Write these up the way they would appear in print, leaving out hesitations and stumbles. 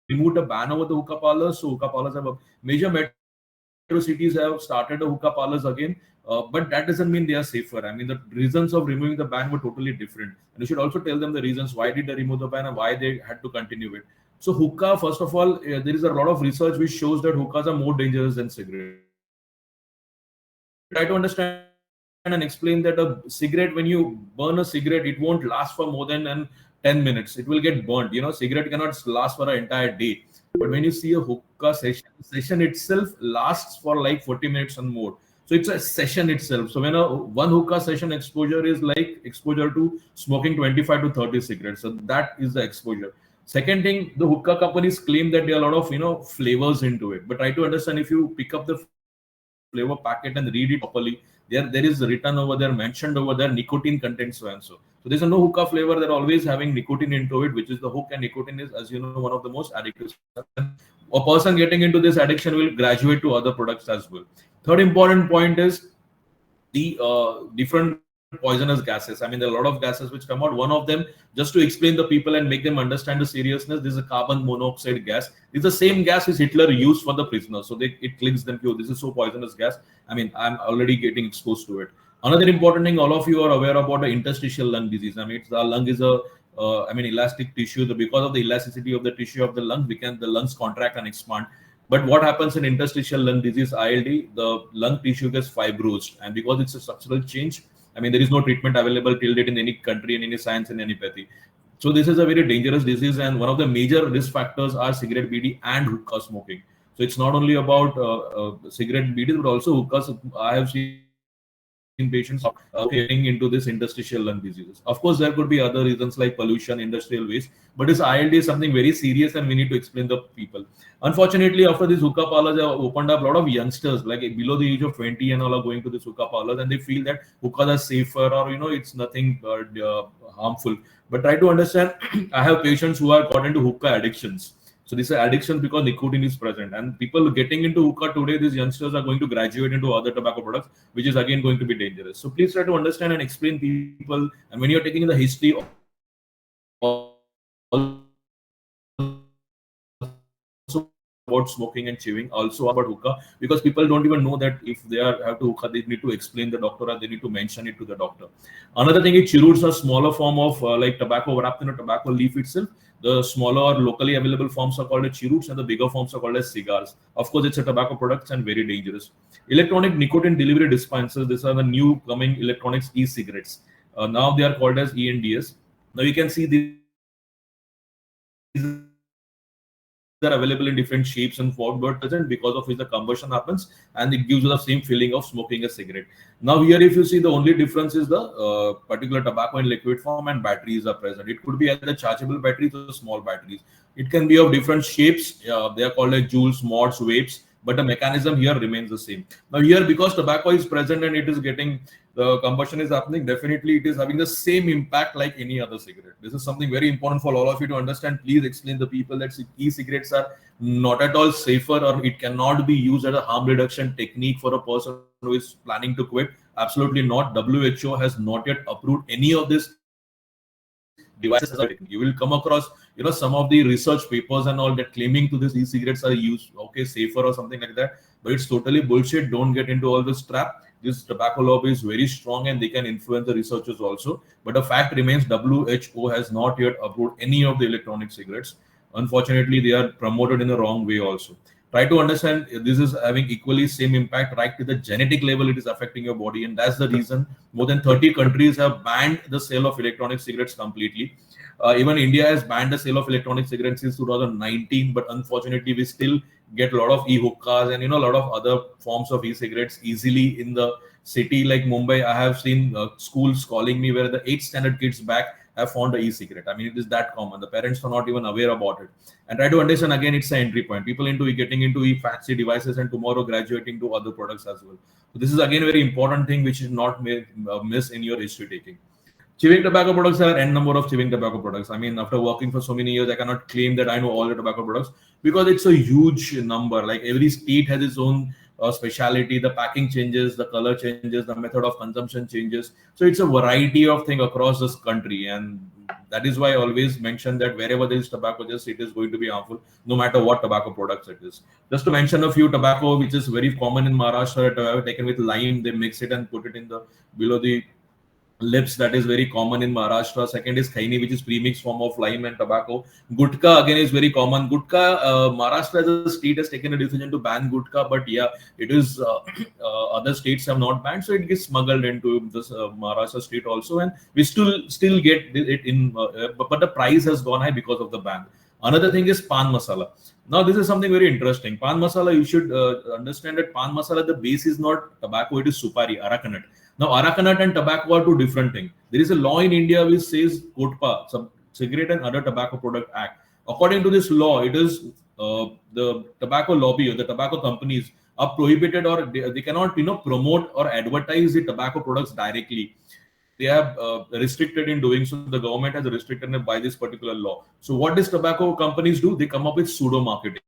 removed a ban over the hookah parlors. So hookah parlors have a major metro cities have started a hookah parlors again, but that doesn't mean they are safer. I mean, the reasons of removing the ban were totally different, and you should also tell them the reasons why did they remove the ban and why they had to continue it. So hookah, first of all, there is a lot of research which shows that hookahs are more dangerous than cigarettes. Try to understand and explain that a cigarette, when you burn a cigarette, it won't last for more than 10 minutes. It will get burnt. Cigarette cannot last for an entire day. But when you see a hookah session, the session itself lasts for like 40 minutes and more. So it's a session itself. So when a one hookah session exposure is like exposure to smoking 25 to 30 cigarettes. So that is the exposure. Second thing, the hookah companies claim that there are a lot of flavors into it. But try to understand, if you pick up the flavor packet and read it properly, there is written over there, mentioned over there, nicotine content so and so. So there's a no hookah flavor. They're always having nicotine into it, which is the hook, and nicotine is, as you know, one of the most addictive substances. And a person getting into this addiction will graduate to other products as well. Third important point is the different poisonous gases. I mean, there are a lot of gases which come out. One of them, just to explain the people and make them understand the seriousness, this is a carbon monoxide gas. It's the same gas which Hitler used for the prisoners. So it clicks them, "Oh, this is so poisonous gas." I mean, I'm already getting exposed to it. Another important thing, all of you are aware about the interstitial lung disease. I mean, the lung is a elastic tissue. Because of the elasticity of the tissue of the lung, the lungs contract and expand. But what happens in interstitial lung disease, ILD, the lung tissue gets fibrosed, and because it's a structural change, I mean, there is no treatment available till date in any country, in any science, in any pathy. So this is a very dangerous disease, and one of the major risk factors are cigarette, BD, and hookah smoking. So it's not only about cigarette, BD, but also hookahs. I have seen patients getting into this interstitial lung diseases. Of course, there could be other reasons like pollution, industrial waste, but this ILD is something very serious, and we need to explain the people. Unfortunately, after these hookah parlors have opened up, a lot of youngsters like below the age of 20 and all are going to these hookah parlors, and they feel that hookahs are safer, or it's nothing harmful. But try to understand, I have patients who are got into hookah addictions. So these are addictions because nicotine is present, and people getting into hookah today, these youngsters are going to graduate into other tobacco products, which is again going to be dangerous. So please try to understand and explain people. And when you're taking the history also about smoking and chewing, also about hookah, because people don't even know that if they are have to hookah, they need to explain the people that if they are have to hookah, they need to explain the doctor, or they need to mention it to the doctor. Another thing is chirruts, are smaller form of like tobacco wrapped in a tobacco leaf itself. The smaller locally available forms are called as chirruts, and the bigger forms are called as cigars. Of course, it's a tobacco products and very dangerous. Electronic nicotine delivery dispensers. These are the new coming electronics e-cigarettes. Now they are called as ENDS. Now you can see these are available in different shapes and form, but present because of which the combustion happens, and it gives you the same feeling of smoking a cigarette. Now here, if you see, the only difference is the particular tobacco in liquid form and batteries are present. It could be either chargeable batteries or small batteries. It can be of different shapes. They are called like joules, mods, vapes, but the mechanism here remains the same. Now here, because tobacco is present and it is getting the combustion is happening, definitely it is having the same impact like any other cigarette. This is something very important for all of you to understand. Please explain the people that e-cigarettes are not at all safer, or it cannot be used as a harm reduction technique for a person who is planning to quit. Absolutely not. WHO has not yet approved any of these devices as a harm reduction technique. You will come across some of the research papers and all that claiming to this e-cigarettes are used safer or something like that, but it's totally bullshit. Don't get into all this trap. This tobacco lobby is very strong and they can influence the researchers also. But the fact remains, WHO has not yet approved any of the electronic cigarettes. Unfortunately, they are promoted in the wrong way also. Try to understand, this is having equally same impact right to the genetic level. It is affecting your body, and that's the reason more than 30 countries have banned the sale of electronic cigarettes completely. Even India has banned the sale of electronic cigarettes since 2019, but unfortunately we still get a lot of e-hookahs and a lot of other forms of e-cigarettes easily in the city like Mumbai. I have seen schools calling me where the 8th standard kids back have found the e-cigarette. I mean, it is that common. The parents are not even aware about it. And try to understand, again, it's an entry point. People into getting into e-fancy devices and tomorrow graduating to other products as well. So this is again a very important thing which is not miss in your history taking. Chewing tobacco products, are n number of chewing tobacco products. I mean, after working for so many years, I cannot claim that I know all the tobacco products because it's a huge number. Like every state has its own speciality. The packing changes, the color changes, the method of consumption changes. So it's a variety of thing across this country, and That is why I always mention that wherever there is tobacco, just it is going to be harmful, no matter what tobacco products it is. Just to mention a few tobacco which is very common in Maharashtra, taken with lime, they mix it and put it in the below the lips. That is very common in Maharashtra. Second is khaini, which is premixed form of lime and tobacco. Gutka again is very common. Gutka, Maharashtra as a state has taken a decision to ban gutka, but yeah, it is other states have not banned, so it gets smuggled into this Maharashtra state also, and we still get it in, but the price has gone high because of the ban. Another thing is pan masala. Now this is something very interesting. Pan masala, you should understand that pan masala, the base is not tobacco, it is supari, arakanut. Now, arakanut and tobacco are two different things. There is a law in India which says COTPA, some Cigarette and Other Tobacco Product Act. According to this law, it is the tobacco lobby or the tobacco companies are prohibited, or they cannot promote or advertise the tobacco products directly. They have restricted in doing so. The government has restricted it by this particular law. So what does tobacco companies do? They come up with pseudo marketing.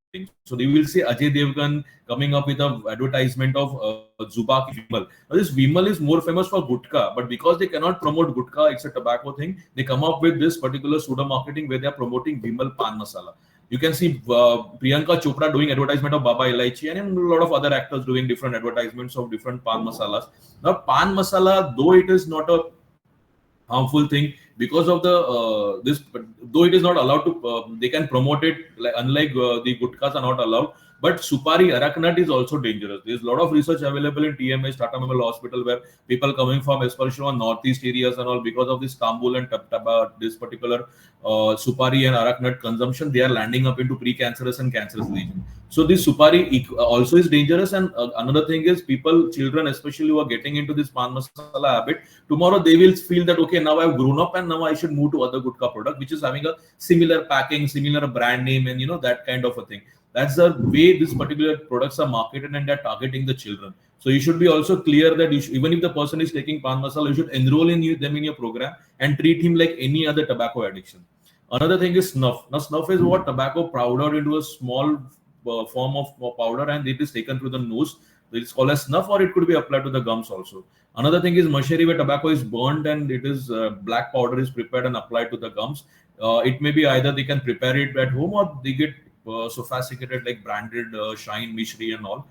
So they will say Ajay Devgan coming up with an advertisement of Zubaki Vimal. Now this Vimal is more famous for gutka, but because they cannot promote gutka, it's a tobacco thing. They come up with this particular pseudo marketing where they are promoting Vimal Pan Masala. You can see Priyanka Chopra doing advertisement of Baba Ilaichi, and a lot of other actors doing different advertisements of different pan masalas. Now pan masala, though it is not a harmful thing, because of the this, though it is not allowed to, they can promote it, like unlike the gutkas are not allowed, but supari, arakanut is also dangerous. There's a lot of research available in TMH, Tata Memorial Hospital, where people coming from especially on northeast areas and all, because of this Tambul and this particular supari and arakanut consumption, they are landing up into precancerous and cancerous lesion. So this supari also is dangerous. And another thing is, people, children especially, who are getting into this pan masala habit, tomorrow they will feel that, okay, now I've grown up and now I should move to other gutka product, which is having a similar packing, similar brand name, and that kind of a thing. That's the way these particular products are marketed, and they're targeting the children. So you should be also clear that even if the person is taking pan masala, you should enroll them in your program and treat him like any other tobacco addiction. Another thing is snuff. Now snuff is what? Tobacco powdered into a small form of powder, and it is taken through the nose. It's called as snuff, or it could be applied to the gums also. Another thing is masheri, where tobacco is burned and it is black powder is prepared and applied to the gums. It may be either they can prepare it at home, or they get sophisticated, like branded Shine, Mishri and all.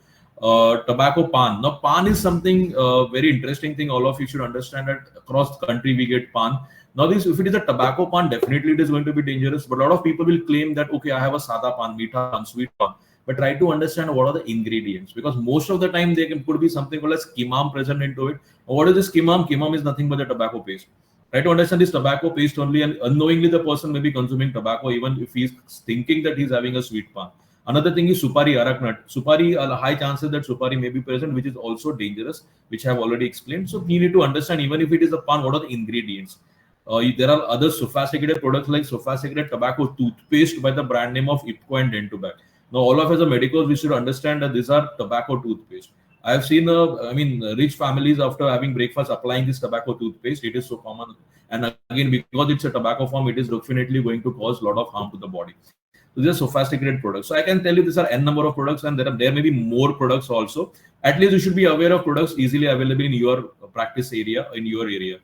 Tobacco pan. Now pan is something very interesting thing. All of you should understand that across the country we get pan. Now this, if it is a tobacco pan, definitely it is going to be dangerous. But a lot of people will claim that, okay, I have a sada pan, meetha pan, sweet pan. But try to understand what are the ingredients, because most of the time there could be something called as kimam present into it. What is this kimam? Kimam is nothing but the tobacco paste. Try to understand this tobacco paste only, and unknowingly the person may be consuming tobacco even if he's thinking that he's having a sweet pan. Another thing is supari, arakanut. Supari, high chances that supari may be present, which is also dangerous, which I have already explained. So you need to understand, even if it is a pan, what are the ingredients? There are other sophisticated products like sophisticated tobacco toothpaste by the brand name of Ipco and Dentubac. Now, all of us are medicals, we should understand that these are tobacco toothpaste. I have seen, rich families after having breakfast applying this tobacco toothpaste. It is so common. And again, because it's a tobacco form, it is definitely going to cause a lot of harm to the body. So these are sophisticated products. So I can tell you these are n number of products, and there may be more products also. At least you should be aware of products easily available in your practice area, in your area.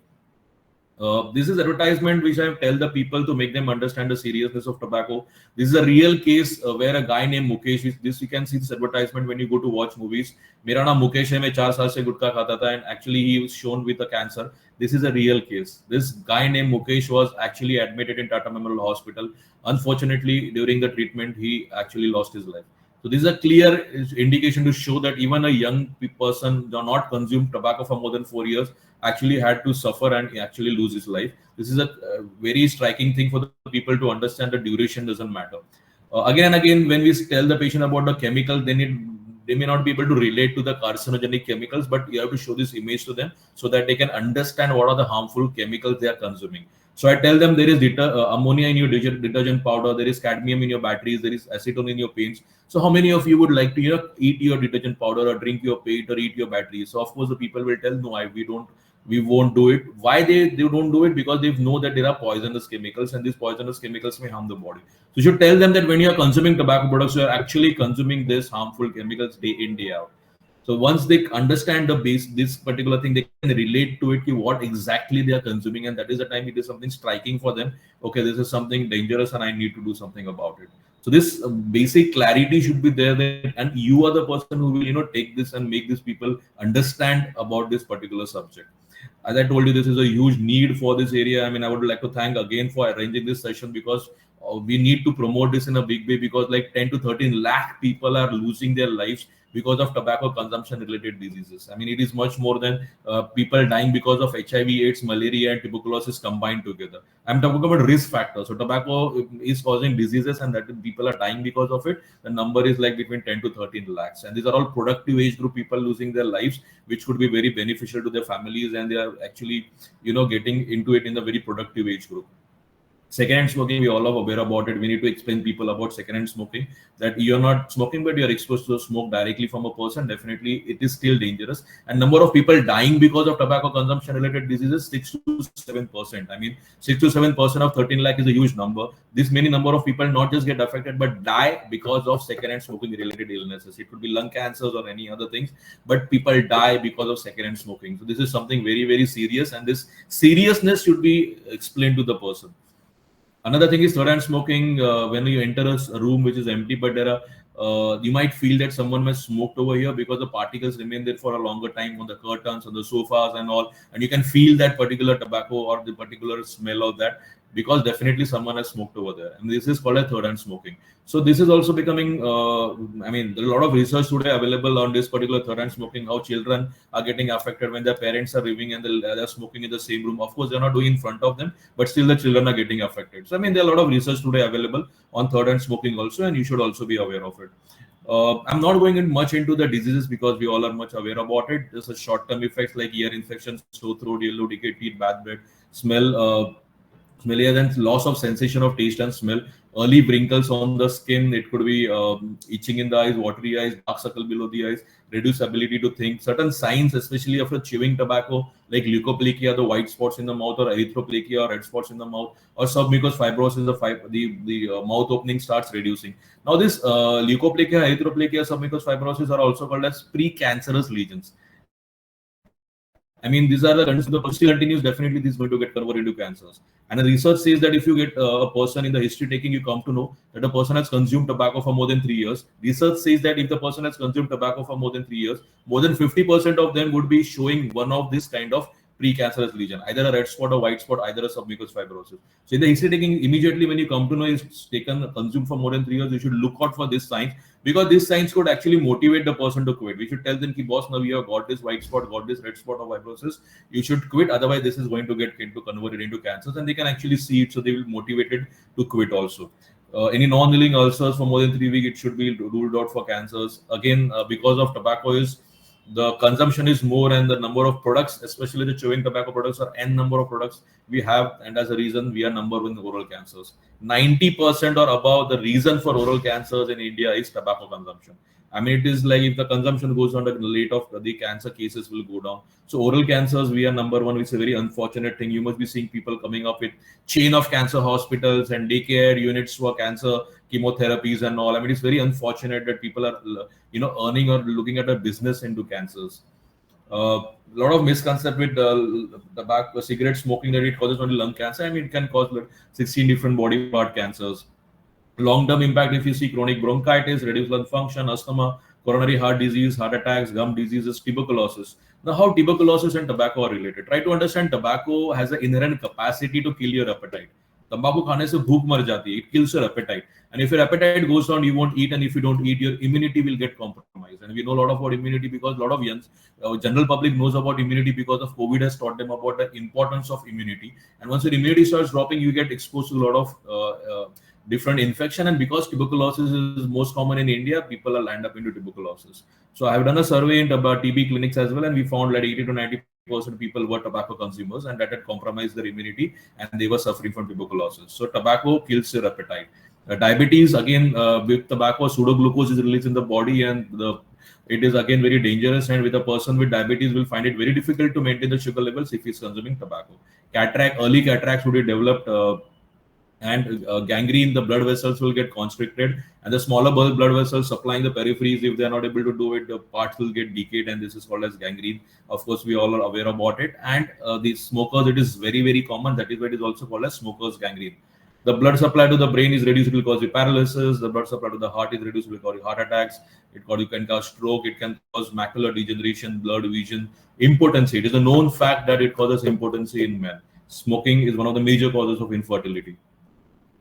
This is advertisement which I tell the people to make them understand the seriousness of tobacco. This is a real case where a guy named Mukesh, this you can see this advertisement when you go to watch movies. Mera naam Mukesh hai, main 4 saal se gutka khata tha, and actually he was shown with a cancer. This is a real case. This guy named Mukesh was actually admitted in Tata Memorial Hospital. Unfortunately, during the treatment, he actually lost his life. So this is a clear indication to show that even a young person do not consume tobacco for more than 4 years actually had to suffer and actually lose his life. This is a very striking thing for the people to understand that duration doesn't matter. Again and again, when we tell the patient about the chemical, they may not be able to relate to the carcinogenic chemicals, but you have to show this image to them so that they can understand what are the harmful chemicals they are consuming. So I tell them there is ammonia in your detergent powder, there is cadmium in your batteries, there is acetone in your paints. So how many of you would like to eat your detergent powder or drink your paint or eat your batteries? So of course the people will tell, no, we won't do it. Why they don't do it? Because they know that there are poisonous chemicals, and these poisonous chemicals may harm the body. So you should tell them that when you are consuming tobacco products, you are actually consuming these harmful chemicals day in, day out. So once they understand the base, this particular thing, they can relate to it, ki what exactly they are consuming, and that is the time it is something striking for them. Okay, this is something dangerous, and I need to do something about it. So this basic clarity should be there, and you are the person who will take this and make these people understand about this particular subject. As I told you, this is a huge need for this area. I mean, I would like to thank again for arranging this session, because we need to promote this in a big way, because like 10 to 13 lakh people are losing their lives because of tobacco consumption related diseases. I mean, it is much more than people dying because of HIV, AIDS, malaria, and tuberculosis combined together. I'm talking about risk factors. So tobacco is causing diseases, and that people are dying because of it. The number is like between 10 to 13 lakhs. And these are all productive age group people losing their lives, which could be very beneficial to their families, and they are actually, getting into it in a very productive age group. Secondhand smoking, we all are aware about it. We need to explain people about secondhand smoking, that you're not smoking, but you're exposed to smoke directly from a person. Definitely, it is still dangerous. And number of people dying because of tobacco consumption related diseases, 6 to 7%. I mean, 6 to 7% of 13 lakh is a huge number. This many number of people not just get affected, but die because of secondhand smoking related illnesses. It could be lung cancers or any other things, but people die because of secondhand smoking. So this is something very, very serious, and this seriousness should be explained to the person. Another thing is third-hand smoking. When you enter a room which is empty, but there are you might feel that someone has smoked over here, because the particles remain there for a longer time on the curtains, on the sofas, and all, and you can feel that particular tobacco or the particular smell of that, because definitely someone has smoked over there, and this is called a third-hand smoking. So this is also becoming. I mean, there are a lot of research today available on this particular third-hand smoking. How children are getting affected when their parents are living and they're smoking in the same room. Of course, they're not doing in front of them, but still the children are getting affected. So I mean, there are a lot of research today available on third-hand smoking also, and you should also be aware of it. I'm not going in much into the diseases, because we all are much aware about it. There's a short-term effects like ear infection, sore throat, yellow, decayed teeth, bad breath, smell. Smellier than loss of sensation of taste and smell, early wrinkles on the skin. It could be itching in the eyes, watery eyes, dark circle below the eyes, reduced ability to think. Certain signs, especially after chewing tobacco, like leukoplakia, the white spots in the mouth, or erythroplakia, or red spots in the mouth, or submucous fibrosis, the mouth opening starts reducing. Now, this leukoplakia, erythroplakia, submucous fibrosis are also called as precancerous lesions. I mean, these are the conditions. The process still continues. Definitely, this is going to get converted into cancers. And the research says that if you get a person in the history taking, you come to know that a person has consumed tobacco for more than 3 years. Research says that if the person has consumed tobacco for more than 3 years, more than 50% of them would be showing one of this kind of precancerous lesion, either a red spot or white spot, either a submucous fibrosis. So in the history taking, immediately when you come to know it's taken consumed for more than 3 years, you should look out for this signs, because these signs could actually motivate the person to quit. We should tell them, ki, boss, now you have got this white spot, got this red spot or fibrosis, you should quit. Otherwise, this is going to get converted into cancers, and they can actually see it, so they will be motivated to quit also. Any non-healing ulcers for more than 3 weeks, it should be ruled out for cancers. Again, because of tobacco is the consumption is more, and the number of products, especially the chewing tobacco products, are n number of products we have, and as a reason we are number one in oral cancers. 90% or above, the reason for oral cancers in India is tobacco consumption. I mean, it is like if the consumption goes down, the rate of the cancer cases will go down. So oral cancers, we are number one. It's a very unfortunate thing. You must be seeing people coming up with chain of cancer hospitals and daycare units for cancer chemotherapies and all. I mean, it's very unfortunate that people are, earning or looking at a business into cancers. A lot of misconception with tobacco, cigarette smoking, that it causes only lung cancer. I mean, it can cause like 16 different body part cancers. Long-term impact, if you see chronic bronchitis, reduced lung function, asthma, coronary heart disease, heart attacks, gum diseases, tuberculosis. Now, how tuberculosis and tobacco are related? Try to understand, tobacco has an inherent capacity to kill your appetite. तंबाकू खाने से भूख मर जाती है. It kills your appetite. And if your appetite goes down, you won't eat. And if you don't eat, your immunity will get compromised. And we know a lot about immunity, because a lot of young general public knows about immunity because of COVID has taught them about the importance of immunity. And once your immunity starts dropping, you get exposed to a lot of different infection. And because tuberculosis is most common in India, people are lined up into tuberculosis. So I have done a survey into about TB clinics as well, and we found like 80 to 90% people were tobacco consumers, and that had compromised their immunity, and they were suffering from tuberculosis. So tobacco kills your appetite. Diabetes, again, with tobacco, pseudoglucose is released in the body, and it is again very dangerous. And with a person with diabetes, will find it very difficult to maintain the sugar levels if he's consuming tobacco. Cataract, early cataracts would be developed. and gangrene, the blood vessels will get constricted, and the smaller blood vessels supplying the peripheries, if they are not able to do it, the parts will get decayed, and this is called as gangrene. Of course, we all are aware about it. And the smokers, it is very, very common. That is why it is also called as smokers gangrene. The blood supply to the brain is reduced, it will cause you paralysis. The blood supply to the heart is reduced, it will cause you heart attacks. You can cause stroke, it can cause macular degeneration, blurred vision, impotency. It is a known fact that it causes impotency in men. Smoking is one of the major causes of infertility.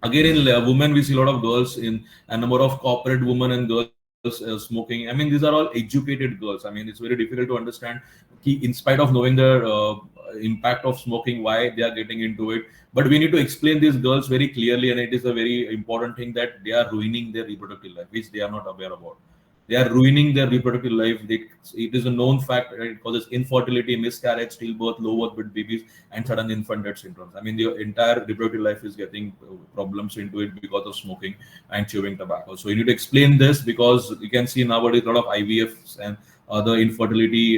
Again, in women, we see a lot of girls in a number of corporate women and girls smoking. I mean, these are all educated girls. I mean, it's very difficult to understand, in spite of knowing the impact of smoking, why they are getting into it. But we need to explain these girls very clearly, and it is a very important thing that they are ruining their reproductive life, which they are not aware about. They are ruining their reproductive life. It is a known fact that it causes infertility, miscarriage, stillbirth, low birth with babies, and sudden infant death syndromes. I mean, the entire reproductive life is getting problems into it because of smoking and chewing tobacco. So you need to explain this, because you can see nowadays a lot of IVFs and other infertility,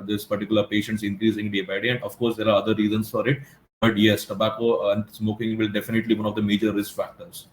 this particular patients increasing day by day. And of course, there are other reasons for it. But yes, tobacco and smoking will definitely be one of the major risk factors.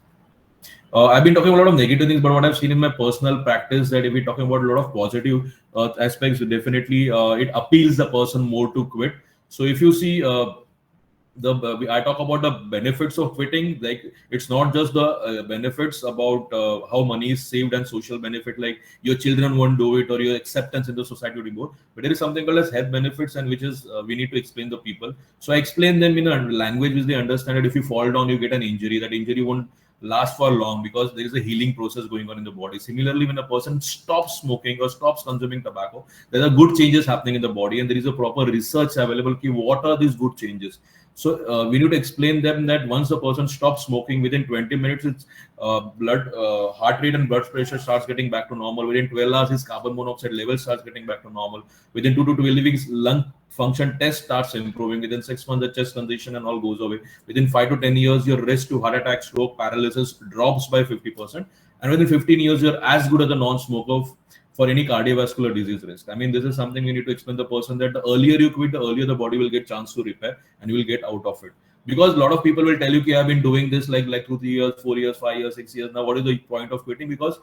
I've been talking a lot of negative things, but what I've seen in my personal practice, that if we're talking about a lot of positive aspects, definitely it appeals the person more to quit. So if you see, I talk about the benefits of quitting. Like, it's not just the benefits about how money is saved and social benefit, like your children won't do it or your acceptance in the society will be more. But there is something called as health benefits, and which is we need to explain the people. So I explain them in a language which they understand. That if you fall down, you get an injury. That injury won't last for long, because there is a healing process going on in the body. Similarly, when a person stops smoking or stops consuming tobacco, there are good changes happening in the body, and there is a proper research available. What are these good changes? So we need to explain them that once a person stops smoking, within 20 minutes, its heart rate and blood pressure starts getting back to normal. Within 12 hours, his carbon monoxide level starts getting back to normal. Within 2 to 12 weeks, lung function test starts improving. Within 6 months, the chest congestion and all goes away. Within 5 to 10 years, your risk to heart attack, stroke, paralysis drops by 50%. And within 15 years, you're as good as a non-smoker for any cardiovascular disease risk. I mean, this is something we need to explain the person, that the earlier you quit, the earlier the body will get chance to repair and you will get out of it. Because a lot of people will tell you, I've been doing this like 2-3 years, 4 years, 5 years, 6 years. Now, what is the point of quitting? Because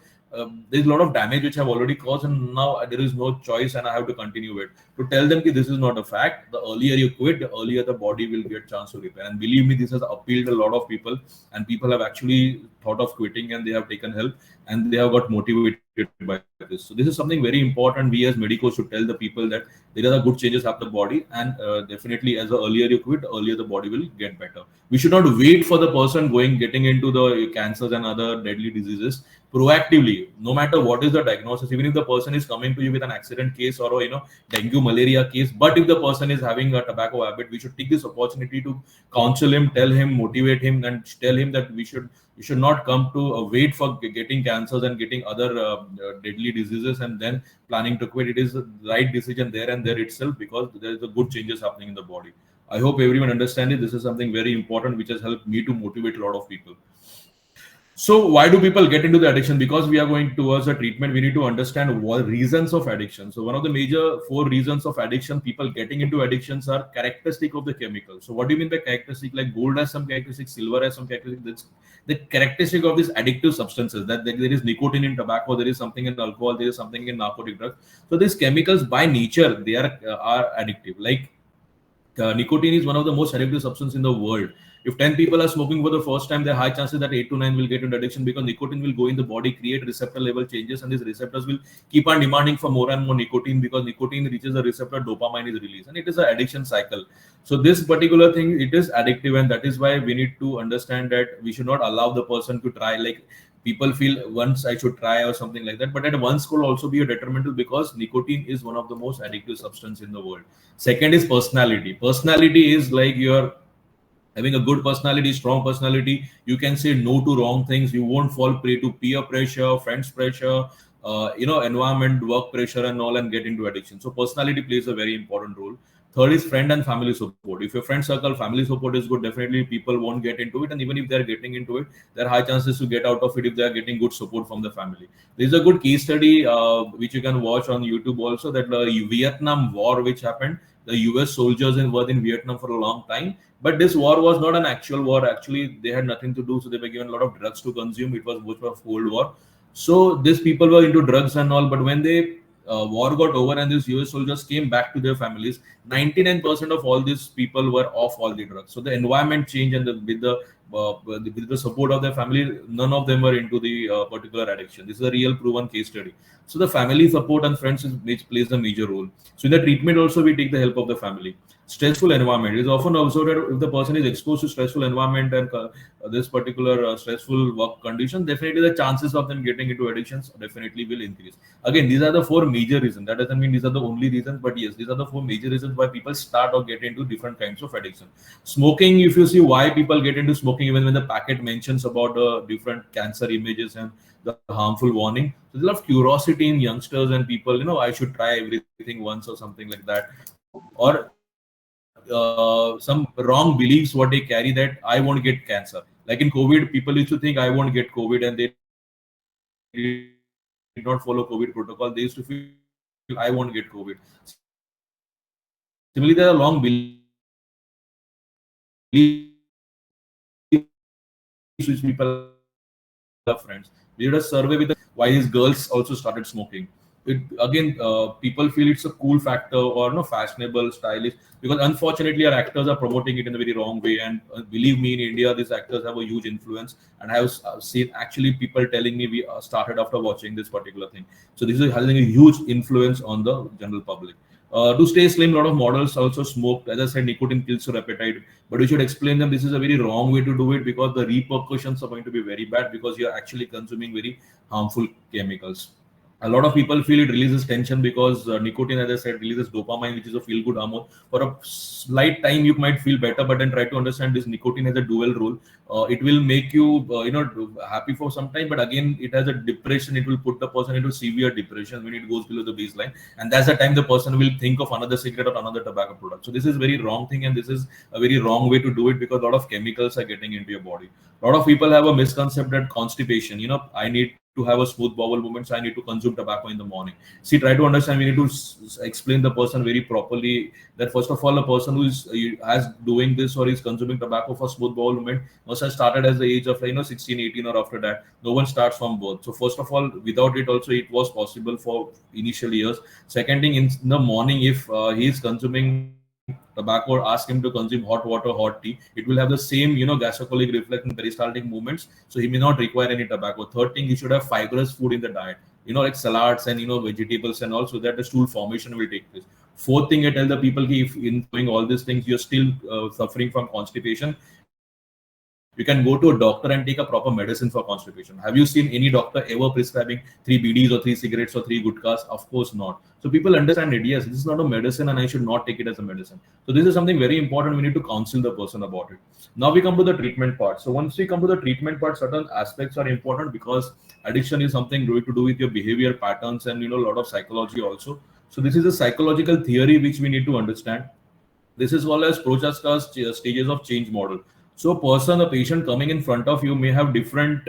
there's a lot of damage which I've already caused, and now there is no choice and I have to continue it. To tell them that this is not a fact. The earlier you quit, the earlier the body will get chance to repair. And believe me, this has appealed a lot of people, and people have actually thought of quitting, and they have taken help, and they have got motivated by this. So this is something very important. We as medicos should tell the people that there are good changes happen in the body, and definitely as the earlier you quit, the earlier the body will get better. We should not wait for the person getting into the cancers and other deadly diseases. Proactively, no matter what is the diagnosis, even if the person is coming to you with an accident case or a dengue malaria case, but if the person is having a tobacco habit, we should take this opportunity to counsel him, tell him, motivate him, and tell him that we should not come to wait for getting cancers and getting other deadly diseases and then planning to quit. It is the right decision there and there itself, because there is a good changes happening in the body. I hope everyone understands it. This is something very important which has helped me to motivate a lot of people. So why do people get into the addiction? Because we are going towards a treatment, we need to understand what reasons of addiction. So one of the major 4 reasons of addiction, people getting into addictions, are characteristic of the chemical. So what do you mean by characteristic? Like gold has some characteristics, silver has some characteristics. That's the characteristic of these addictive substances. That there is nicotine in tobacco, there is something in alcohol, there is something in narcotic drugs. So these chemicals by nature, they are addictive. Like nicotine is one of the most addictive substances in the world. If 10 people are smoking for the first time, there are high chances that 8 to 9 will get into addiction, because nicotine will go in the body, create receptor level changes, and these receptors will keep on demanding for more and more nicotine, because nicotine reaches the receptor, dopamine is released, and it is an addiction cycle. So this particular thing, it is addictive, and that is why we need to understand that we should not allow the person to try. Like people feel once I should try or something like that, but at once could also be a detrimental, because nicotine is one of the most addictive substance in the world. Second is personality. Personality is like your having a good personality, strong personality. You can say no to wrong things. You won't fall prey to peer pressure, friends pressure, environment, work pressure, and all, and get into addiction. So personality plays a very important role. Third is friend and family support. If your friend circle, family support is good, definitely people won't get into it. And even if they are getting into it, there are high chances to get out of it if they are getting good support from the family. There is a good case study which you can watch on YouTube also, that the Vietnam War which happened. The US soldiers were in Vietnam for a long time, but this war was not an actual war. Actually, they had nothing to do, so they were given a lot of drugs to consume. It was much of Cold War. So these people were into drugs and all, but when they war got over and these US soldiers came back to their families, 99% of all these people were off all the drugs. So the environment changed, and with the support of their family, none of them were into the particular addiction. This is a real proven case study. So the family support and friends which plays a major role. So in the treatment also we take the help of the family. Stressful environment. It is often observed that if the person is exposed to stressful environment and this particular stressful work condition, definitely the chances of them getting into addictions definitely will increase. Again, these are the four major reasons. That doesn't mean these are the only reasons, but yes, these are the four major reasons why people start or get into different kinds of addiction. Smoking, if you see why people get into smoking, even when the packet mentions about the different cancer images and the harmful warning, there's a lot of curiosity in youngsters and people, I should try everything once or something like that. Or some wrong beliefs what they carry, that I won't get cancer. Like in COVID, people used to think I won't get COVID, and they did not follow COVID protocol. They used to feel I won't get COVID. Similarly, there are long beliefs which people have friends. We did a survey with why his girls also started smoking. It again, people feel it's a cool factor or no fashionable, stylish, because unfortunately our actors are promoting it in a very wrong way. And believe me, in India, these actors have a huge influence. And I have seen actually people telling me we started after watching this particular thing. So this is having a huge influence on the general public. To stay slim, a lot of models also smoke. As I said, nicotine kills your appetite, but we should explain them this is a very wrong way to do it, because the repercussions are going to be very bad, because you are actually consuming very harmful chemicals. A lot of people feel it releases tension because nicotine, as I said, releases dopamine, which is a feel good hormone. For a slight time you might feel better, but then try to understand this nicotine has a dual role. It will make you happy for some time, but again it has a depression. It will put the person into severe depression when it goes below the baseline, and that's the time the person will think of another cigarette or another tobacco product. So this is very wrong thing, and this is a very wrong way to do it, because a lot of chemicals are getting into your body. A lot of people have a misconception that constipation, I need to have a smooth bowel movement, so I need to consume tobacco in the morning. See, try to understand. We need to explain the person very properly that first of all, a person who is has doing this or is consuming tobacco for smooth bowel movement must have started at the age of 16, 18, or after that. No one starts from birth. So first of all, without it also it was possible for initial years. Second thing, in the morning, if he is consuming tobacco or ask him to consume hot water, hot tea, it will have the same, gastrocolic reflex and peristaltic movements. So he may not require any tobacco. Third thing, he should have fibrous food in the diet, like salads and, vegetables and all, so that the stool formation will take place. Fourth thing, I tell the people, if in doing all these things, you're still suffering from constipation, you can go to a doctor and take a proper medicine for constipation. Have you seen any doctor ever prescribing 3 BDs or 3 cigarettes or 3 gutkas? Of course not. So people understand it. Yes, this is not a medicine and I should not take it as a medicine. So this is something very important. We need to counsel the person about it. Now we come to the treatment part. So once we come to the treatment part, certain aspects are important, because addiction is something going to do with your behavior patterns and, a lot of psychology also. So this is a psychological theory which we need to understand. This is called as Prochaska's stages of change model. So, a patient coming in front of you may have different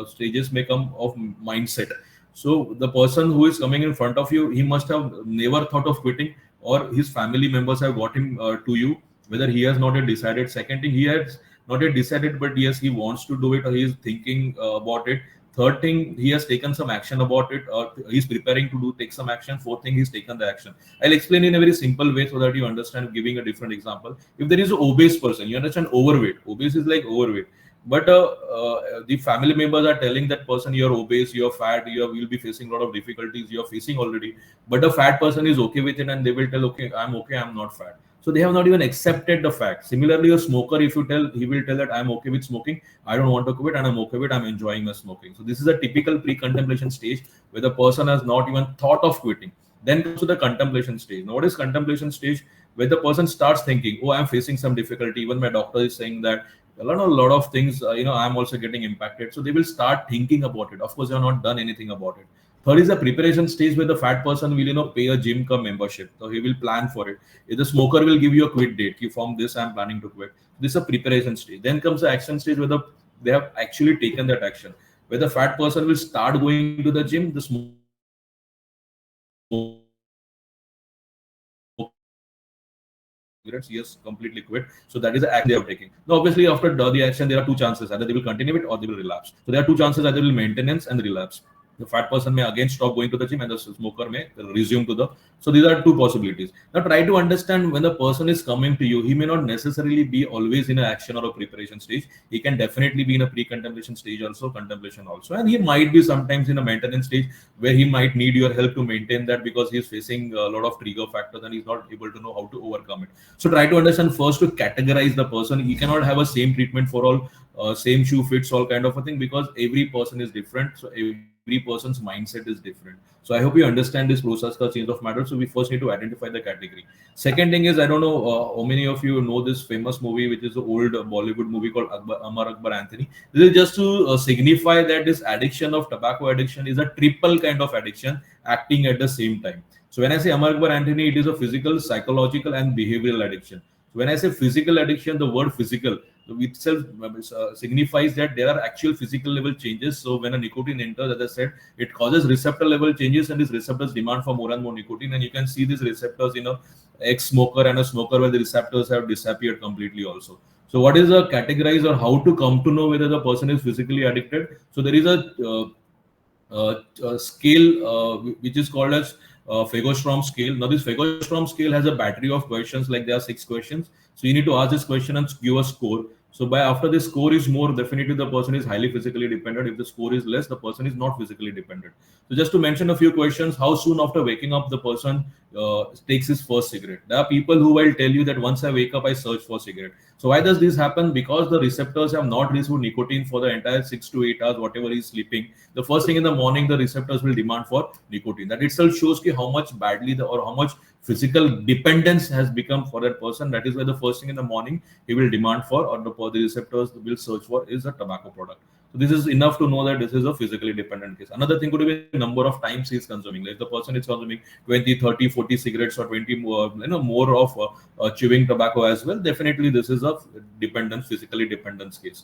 stages may come of mindset. So, the person who is coming in front of you, he must have never thought of quitting, or his family members have got him to you, whether he has not yet decided. Second thing, he has not yet decided, but yes, he wants to do it, or he is thinking about it. Third thing, he has taken some action about it, or he's preparing to take some action. Fourth thing, he's taken the action. I'll explain in a very simple way so that you understand, giving a different example. If there is an obese person, you understand overweight. Obese is like overweight. But the family members are telling that person, you're obese, you're fat, you'll be facing a lot of difficulties, you're facing already. But a fat person is okay with it, and they will tell, okay, I'm not fat. So they have not even accepted the fact. Similarly, a smoker, if you tell, he will tell that I'm okay with smoking, I don't want to quit, and I'm okay with, I'm enjoying my smoking. So this is a typical pre-contemplation stage where the person has not even thought of quitting. Then comes to the contemplation stage. Now, what is contemplation stage? Where the person starts thinking, oh, I'm facing some difficulty. Even my doctor is saying that a lot of things, I'm also getting impacted. So they will start thinking about it. Of course, they have not done anything about it. Third is the preparation stage where the fat person will, pay a gym cum membership. So he will plan for it. If the smoker will give you a quit date, you from this I'm planning to quit. This is a preparation stage. Then comes the action stage where they have actually taken that action. Where the fat person will start going to the gym, the smoker will quit cigarettes. Yes, completely quit. So that is the action they have taken. Now, obviously, after the action, there are two chances. Either they will continue it or they will relapse. So there are two chances: either they will continue it or they will relapse. So there are two chances: either will maintenance and relapse. The fat person may again stop going to the gym and the smoker may resume to the. So these are two possibilities. Now try to understand when the person is coming to you, he may not necessarily be always in an action or a preparation stage. He can definitely be in a pre-contemplation stage also, contemplation also, and he might be sometimes in a maintenance stage where he might need your help to maintain that because he's facing a lot of trigger factors and he's not able to know how to overcome it. So try to understand first to categorize the person. You cannot have a same treatment for all, same shoe fits all kind of a thing, because every person is different. So every person's mindset is different. So I hope you understand this process called change of matter. So we first need to identify the category. Second thing is, I don't know how many of you know this famous movie, which is an old Bollywood movie called Amar Akbar Anthony. This is just to signify that this addiction of tobacco addiction is a triple kind of addiction acting at the same time. So when I say Amar Akbar Anthony, it is a physical, psychological, and behavioral addiction. So when I say physical addiction, the word physical itself signifies that there are actual physical level changes. So when a nicotine enters, as I said, it causes receptor level changes, and these receptors demand for more and more nicotine. And you can see these receptors in a ex-smoker and a smoker where the receptors have disappeared completely also. So what is the categorize or how to come to know whether the person is physically addicted? So there is a scale which is called as Fagostrom scale. Now this Fagostrom scale has a battery of questions, like there are 6 questions. So you need to ask this question and give a score. So by after the score is more, definitely the person is highly physically dependent. If the score is less, the person is not physically dependent. So just to mention a few questions: how soon after waking up the person takes his first cigarette? There are people who will tell you that once I wake up, I search for cigarette. So why does this happen? Because the receptors have not received nicotine for the entire 6 to 8 hours, whatever he's sleeping. The first thing in the morning, the receptors will demand for nicotine. That itself shows how much badly or how much physical dependence has become for that person. That is why the first thing in the morning he will demand for, or the receptors will search for, is a tobacco product. So this is enough to know that this is a physically dependent case. Another thing could be the number of times he is consuming. Like if the person is consuming 20, 30, 40 cigarettes or 20 more, more of chewing tobacco as well, definitely this is a dependence, physically dependence case.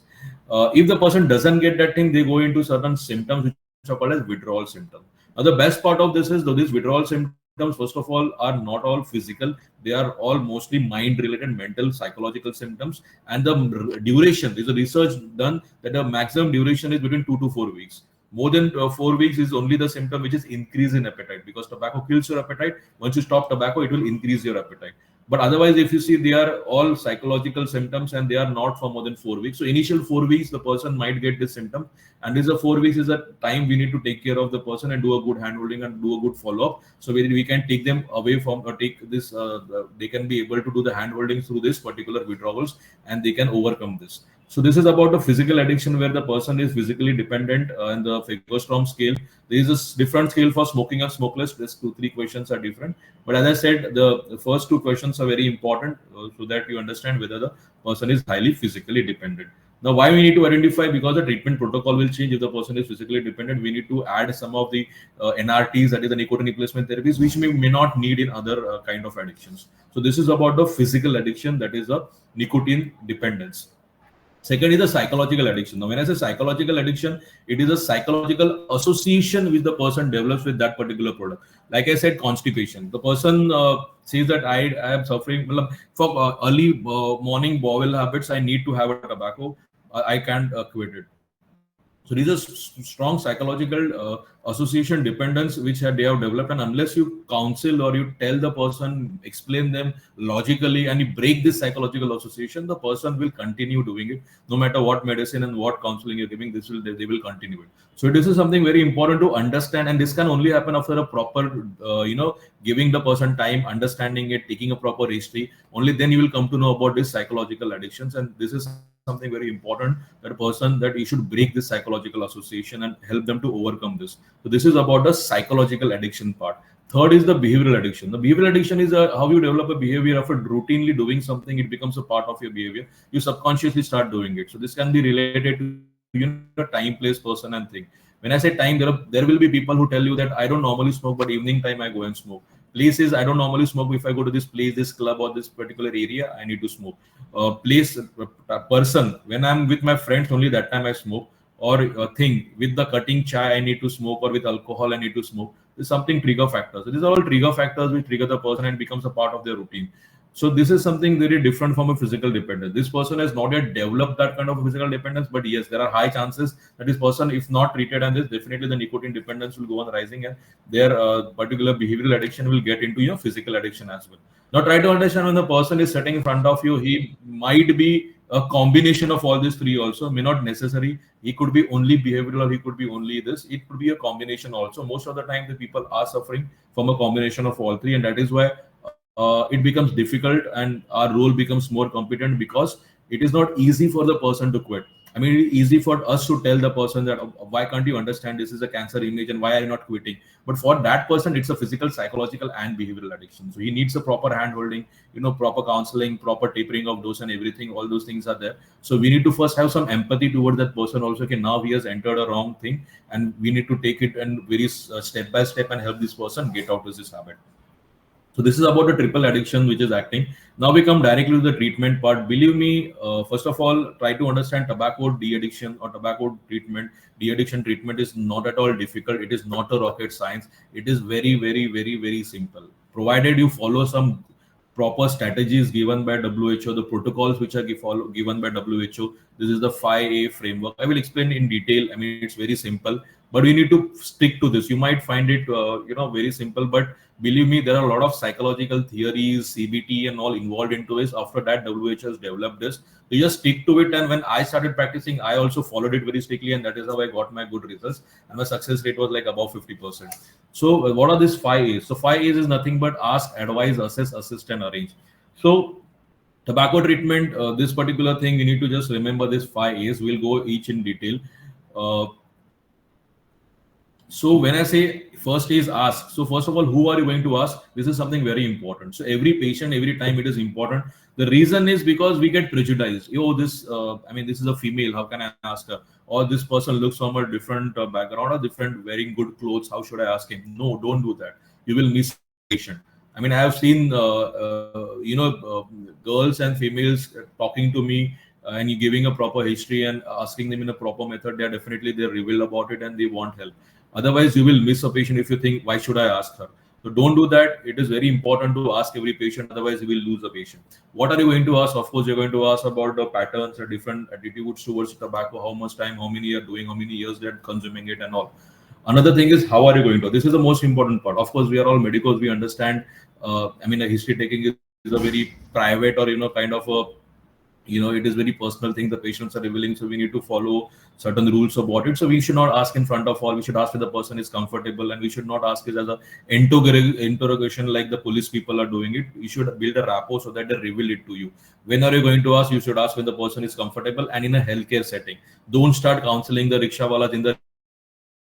If the person doesn't get that thing, they go into certain symptoms which are called as withdrawal symptoms. Now the best part of this is, though these withdrawal symptoms first of all are not all physical, they are all mostly mind related, mental, psychological symptoms. And the duration, there's a research done that the maximum duration is between 2 to 4 weeks. More than 4 weeks is only the symptom which is increase in appetite, because tobacco kills your appetite. Once you stop tobacco, it will increase your appetite. But otherwise, if you see, they are all psychological symptoms and they are not for more than 4 weeks. So initial 4 weeks, the person might get this symptom, and this is a 4 weeks is a time we need to take care of the person and do a good handholding and do a good follow up. So we can take them away from, or take this. They can be able to do the handholding through this particular withdrawals, and they can overcome this. So this is about a physical addiction where the person is physically dependent, and the Fagostrom scale. There is a different scale for smoking and smokeless. These 2-3 questions are different. But as I said, the first 2 questions are very important, so that you understand whether the person is highly physically dependent. Now, why we need to identify? Because the treatment protocol will change. If the person is physically dependent, we need to add some of the NRTs, that is the nicotine replacement therapies, which may not need in other kind of addictions. So this is about the physical addiction, that is a nicotine dependence. Second is the psychological addiction. Now, when I say psychological addiction, it is a psychological association which the person develops with that particular product. Like I said, constipation. The person says that I am suffering for early morning bowel habits. I need to have a tobacco. I can't quit it. So these are strong psychological association dependence which they have developed, and unless you counsel or you tell the person, explain them logically, and you break this psychological association, the person will continue doing it no matter what medicine and what counseling you're giving. They will continue it. So this is something very important to understand, and this can only happen after a proper giving the person time, understanding it, taking a proper history. Only then you will come to know about these psychological addictions, and this is something very important, that a person, that you should break this psychological association and help them to overcome this. So this is about the psychological addiction part. Third is the behavioral addiction. The behavioral addiction is how you develop a behavior after routinely doing something. It becomes a part of your behavior. You subconsciously start doing it. So this can be related to time, place, person, and thing. When I say time, there will be people who tell you that I don't normally smoke, but evening time I go and smoke. Places I don't normally smoke. If I go to this place, this club, or this particular area, I need to smoke. Person, when I'm with my friends, only that time I smoke. Or thing with the cutting chai, I need to smoke, or with alcohol, I need to smoke. There's something trigger factors. So these are all trigger factors which trigger the person and becomes a part of their routine. So this is something very different from a physical dependence. This person has not yet developed that kind of physical dependence, but yes, there are high chances that this person, if not treated and this, definitely the nicotine dependence will go on rising, and their particular behavioral addiction will get into physical addiction as well. Now try to understand, when the person is sitting in front of you, he might be a combination of all these three also, may not necessary. He could be only behavioral, or he could be only this. It could be a combination also. Most of the time, the people are suffering from a combination of all three, and that is why it becomes difficult and our role becomes more competent, because it is not easy for the person to quit. I mean, it's easy for us to tell the person that, why can't you understand this is a cancer image and why are you not quitting? But for that person, it's a physical, psychological, and behavioral addiction. So he needs a proper hand holding, proper counseling, proper tapering of dose, and everything. All those things are there. So we need to first have some empathy towards that person also. Okay, now he has entered a wrong thing, and we need to take it and very step by step and help this person get out of this habit. So this is about the triple addiction which is acting. Now we come directly to the treatment part. Believe me, first of all, try to understand tobacco de-addiction or tobacco treatment. De-addiction treatment is not at all difficult. It is not a rocket science. It is very, very, very, very simple. Provided you follow some proper strategies given by WHO, the protocols which are given by WHO. This is the 5A framework. I will explain in detail. I mean, it's very simple, but we need to stick to this. You might find it, very simple, but believe me, there are a lot of psychological theories, CBT, and all involved into this. After that, WHO has developed this. You just stick to it. And when I started practicing, I also followed it very strictly, and that is how I got my good results. And my success rate was like above 50%. So, what are these 5A's? So, 5A's is nothing but ask, advise, assess, assist, and arrange. So, tobacco treatment, this particular thing, we need to just remember this 5A's. We'll go each in detail. So when I say first is ask, so first of all, who are you going to ask? This is something very important. So every patient, every time it is important. The reason is because we get prejudiced. This is a female. How can I ask her? Or this person looks from a different background or different wearing good clothes. How should I ask him? No, don't do that. You will miss the patient. I mean, I have seen, girls and females talking to me and you giving a proper history and asking them in a proper method. They're reveal about it and they want help. Otherwise, you will miss a patient if you think, why should I ask her? So don't do that. It is very important to ask every patient. Otherwise, you will lose the patient. What are you going to ask? Of course, you're going to ask about the patterns and different attitudes towards tobacco, how much time, how many you're doing, how many years they're consuming it and all. Another thing is, how are you going to? This is the most important part. Of course, we are all medicals. We understand. A history taking is a very private or, kind of a, it is very personal thing the patients are revealing, so we need to follow certain rules about it. So we should not ask in front of all. We should ask if the person is comfortable, and we should not ask it as a interrogation like the police people are doing it. You should build a rapport so that they reveal it to you. When are you going to ask? You should ask when the person is comfortable and in a healthcare setting. Don't start counseling the rickshawalas in the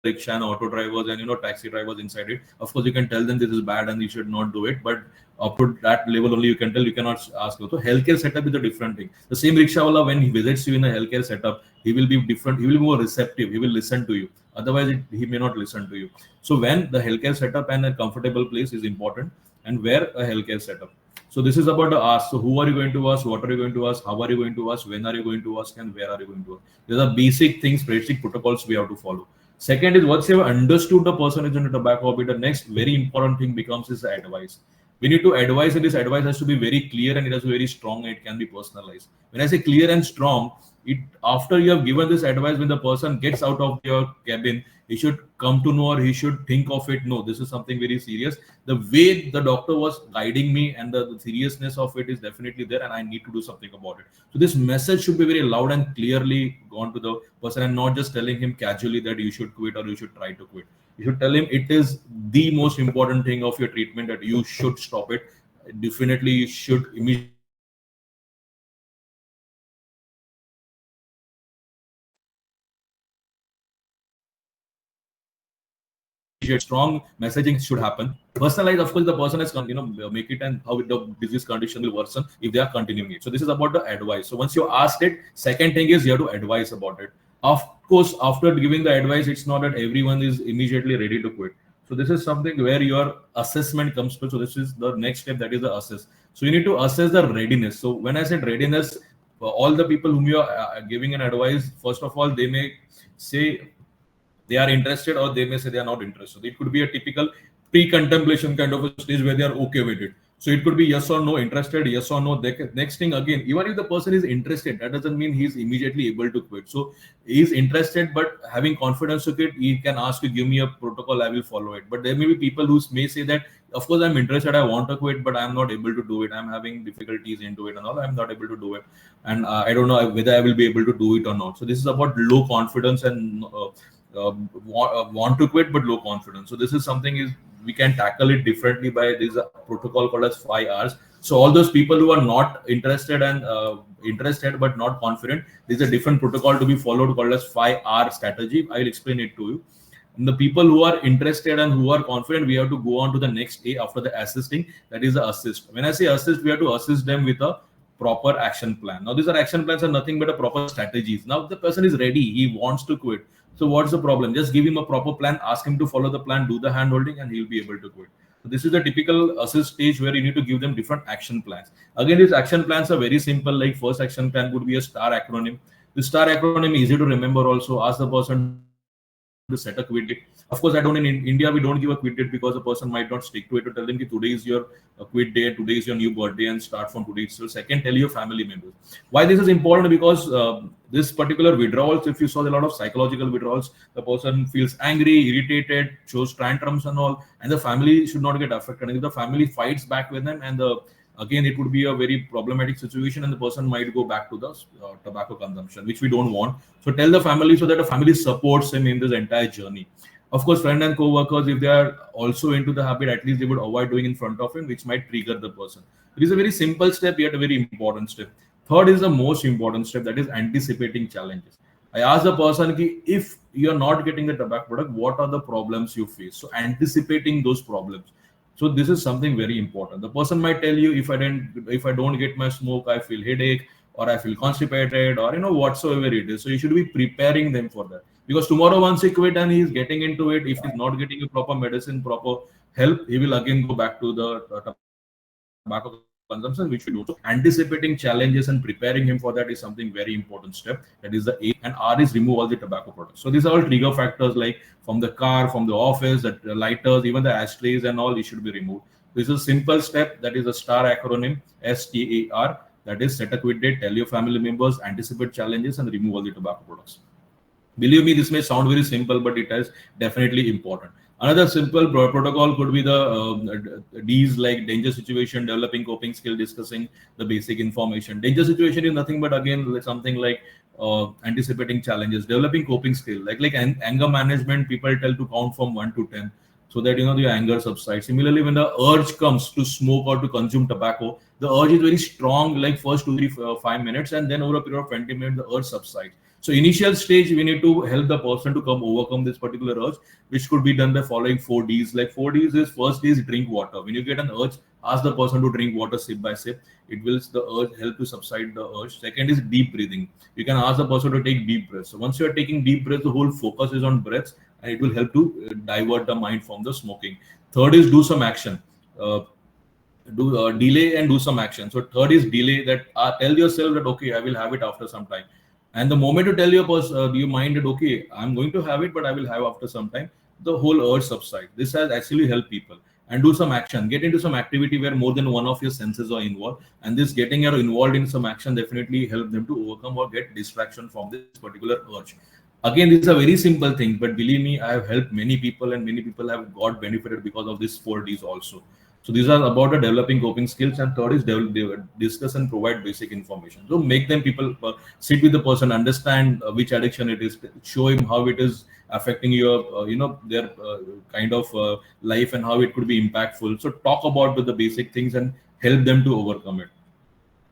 rickshaw and auto drivers and taxi drivers inside it. Of course, you can tell them this is bad and you should not do it, but up to that level only you can tell. You cannot ask. So healthcare setup is a different thing. The same rickshawala, when he visits you in a healthcare setup, he will be different. He will be more receptive. He will listen to you. Otherwise, he may not listen to you. So when the healthcare setup and a comfortable place is important, and where a healthcare setup. So this is about the ask. So who are you going to ask? What are you going to ask? How are you going to ask? When are you going to ask? And where are you going to ask? These are basic things, basic protocols we have to follow. Second is, once you have understood the person is in a tobacco habit, the next very important thing becomes is advice. We need to advise, and this advice has to be very clear and it has to be very strong and it can be personalized. When I say clear and strong, it after you have given this advice, when the person gets out of your cabin, he should come to know or he should think of it. No, this is something very serious. The way the doctor was guiding me and the seriousness of it is definitely there, and I need to do something about it. So this message should be very loud and clearly gone to the person, and not just telling him casually that you should quit or you should try to quit. You should tell him it is the most important thing of your treatment that you should stop it. Definitely, you should immediately strong messaging should happen. Personalized, of course, the person has make it and how the disease condition will worsen if they are continuing it. So this is about the advice. So once you asked it, second thing is you have to advise about it. Of course, after giving the advice, it's not that everyone is immediately ready to quit. So this is something where your assessment comes to. So this is the next step, that is the assess. So you need to assess the readiness. So when I said readiness, all the people whom you are giving an advice, first of all, they may say they are interested, or they may say they are not interested. It could be a typical pre-contemplation kind of a stage where they are okay with it. So it could be yes or no, interested, yes or no. Next thing again, even if the person is interested, that doesn't mean he's immediately able to quit. So he's interested, but having confidence to quit, he can ask you, give me a protocol, I will follow it. But there may be people who may say that, of course, I'm interested, I want to quit, but I'm not able to do it. I'm having difficulties into it and all. I'm not able to do it, and I don't know whether I will be able to do it or not. So this is about low confidence and want to quit but low confidence. So this is something is we can tackle it differently by this protocol called as 5 R's. So all those people who are not interested and interested but not confident, there's a different protocol to be followed called as 5R strategy. I will explain it to you. And the people who are interested and who are confident, we have to go on to the next A after the assisting. That is the assist. When I say assist, we have to assist them with a proper action plan. Now these are action plans are nothing but a proper strategies. Now the person is ready, he wants to quit. So what's the problem? Just give him a proper plan, ask him to follow the plan, do the hand holding, and he'll be able to quit. So this is the typical assist stage where you need to give them different action plans. Again, these action plans are very simple. Like first action plan would be a STAR acronym. The STAR acronym is easy to remember. Also, ask the person to set a quit date. Of course, I don't in India we don't give a quit date because a person might not stick to it. To tell them that today is your quit day, today is your new birthday, and start from today itself. Second, tell your family members. Why this is important? Because this particular withdrawals, if you saw a lot of psychological withdrawals, the person feels angry, irritated, shows tantrums and all, and the family should not get affected. And if the family fights back with them, and again it would be a very problematic situation, and the person might go back to the tobacco consumption, which we don't want. So tell the family so that the family supports him in this entire journey. Of course, friend and co-workers, if they are also into the habit, at least they would avoid doing in front of him, which might trigger the person. It is a very simple step, yet a very important step. Third is the most important step, that is anticipating challenges. I ask the person, if you are not getting the tobacco product, what are the problems you face? So anticipating those problems. So this is something very important. The person might tell you, if I don't get my smoke, I feel headache, or I feel constipated, or whatsoever it is. So you should be preparing them for that. Because tomorrow once he quit and he's getting into it, if he's not getting a proper medicine, proper help, he will again go back to the tobacco consumption, which we do. So anticipating challenges and preparing him for that is something very important step. That is the A. And R is remove all the tobacco products. So these are all trigger factors, like from the car, from the office, the lighters, even the ashtrays and all, it should be removed. This is a simple step. That is a STAR acronym, STAR. That is set a quit date, tell your family members, anticipate challenges, and remove all the tobacco products. Believe me, this may sound very simple, but it is definitely important. Another simple protocol could be the D's, like danger situation, developing coping skill, discussing the basic information. Danger situation is nothing but again something like anticipating challenges, developing coping skill, like anger management. People tell to count from 1 to 10 so that your anger subsides. Similarly, when the urge comes to smoke or to consume tobacco, the urge is very strong, like first 2, 3, 5 minutes, and then over a period of 20 minutes, the urge subsides. So initial stage, we need to help the person to overcome this particular urge, which could be done by following 4 Ds. Like 4 Ds is, first is drink water. When you get an urge, ask the person to drink water sip by sip. It will the urge help to subside the urge. Second is deep breathing. You can ask the person to take deep breaths. So once you are taking deep breaths, the whole focus is on breaths, and it will help to divert the mind from the smoking. Third is do some action. Do delay and do some action. So third is delay, that tell yourself that okay, I will have it after some time. And the moment you tell your mind that okay, I'm going to have it, but I will have after some time, the whole urge subsides. This has actually helped people. And do some action. Get into some activity where more than one of your senses are involved. And this getting you involved in some action definitely help them to overcome or get distraction from this particular urge. Again, these are very simple things, but believe me, I have helped many people, and many people have got benefited because of these 4 Ds also. So these are about the developing coping skills, and third is discuss and provide basic information. So make them people sit with the person, understand which addiction it is, show him how it is affecting your their kind of life and how it could be impactful. So talk about the basic things and help them to overcome it.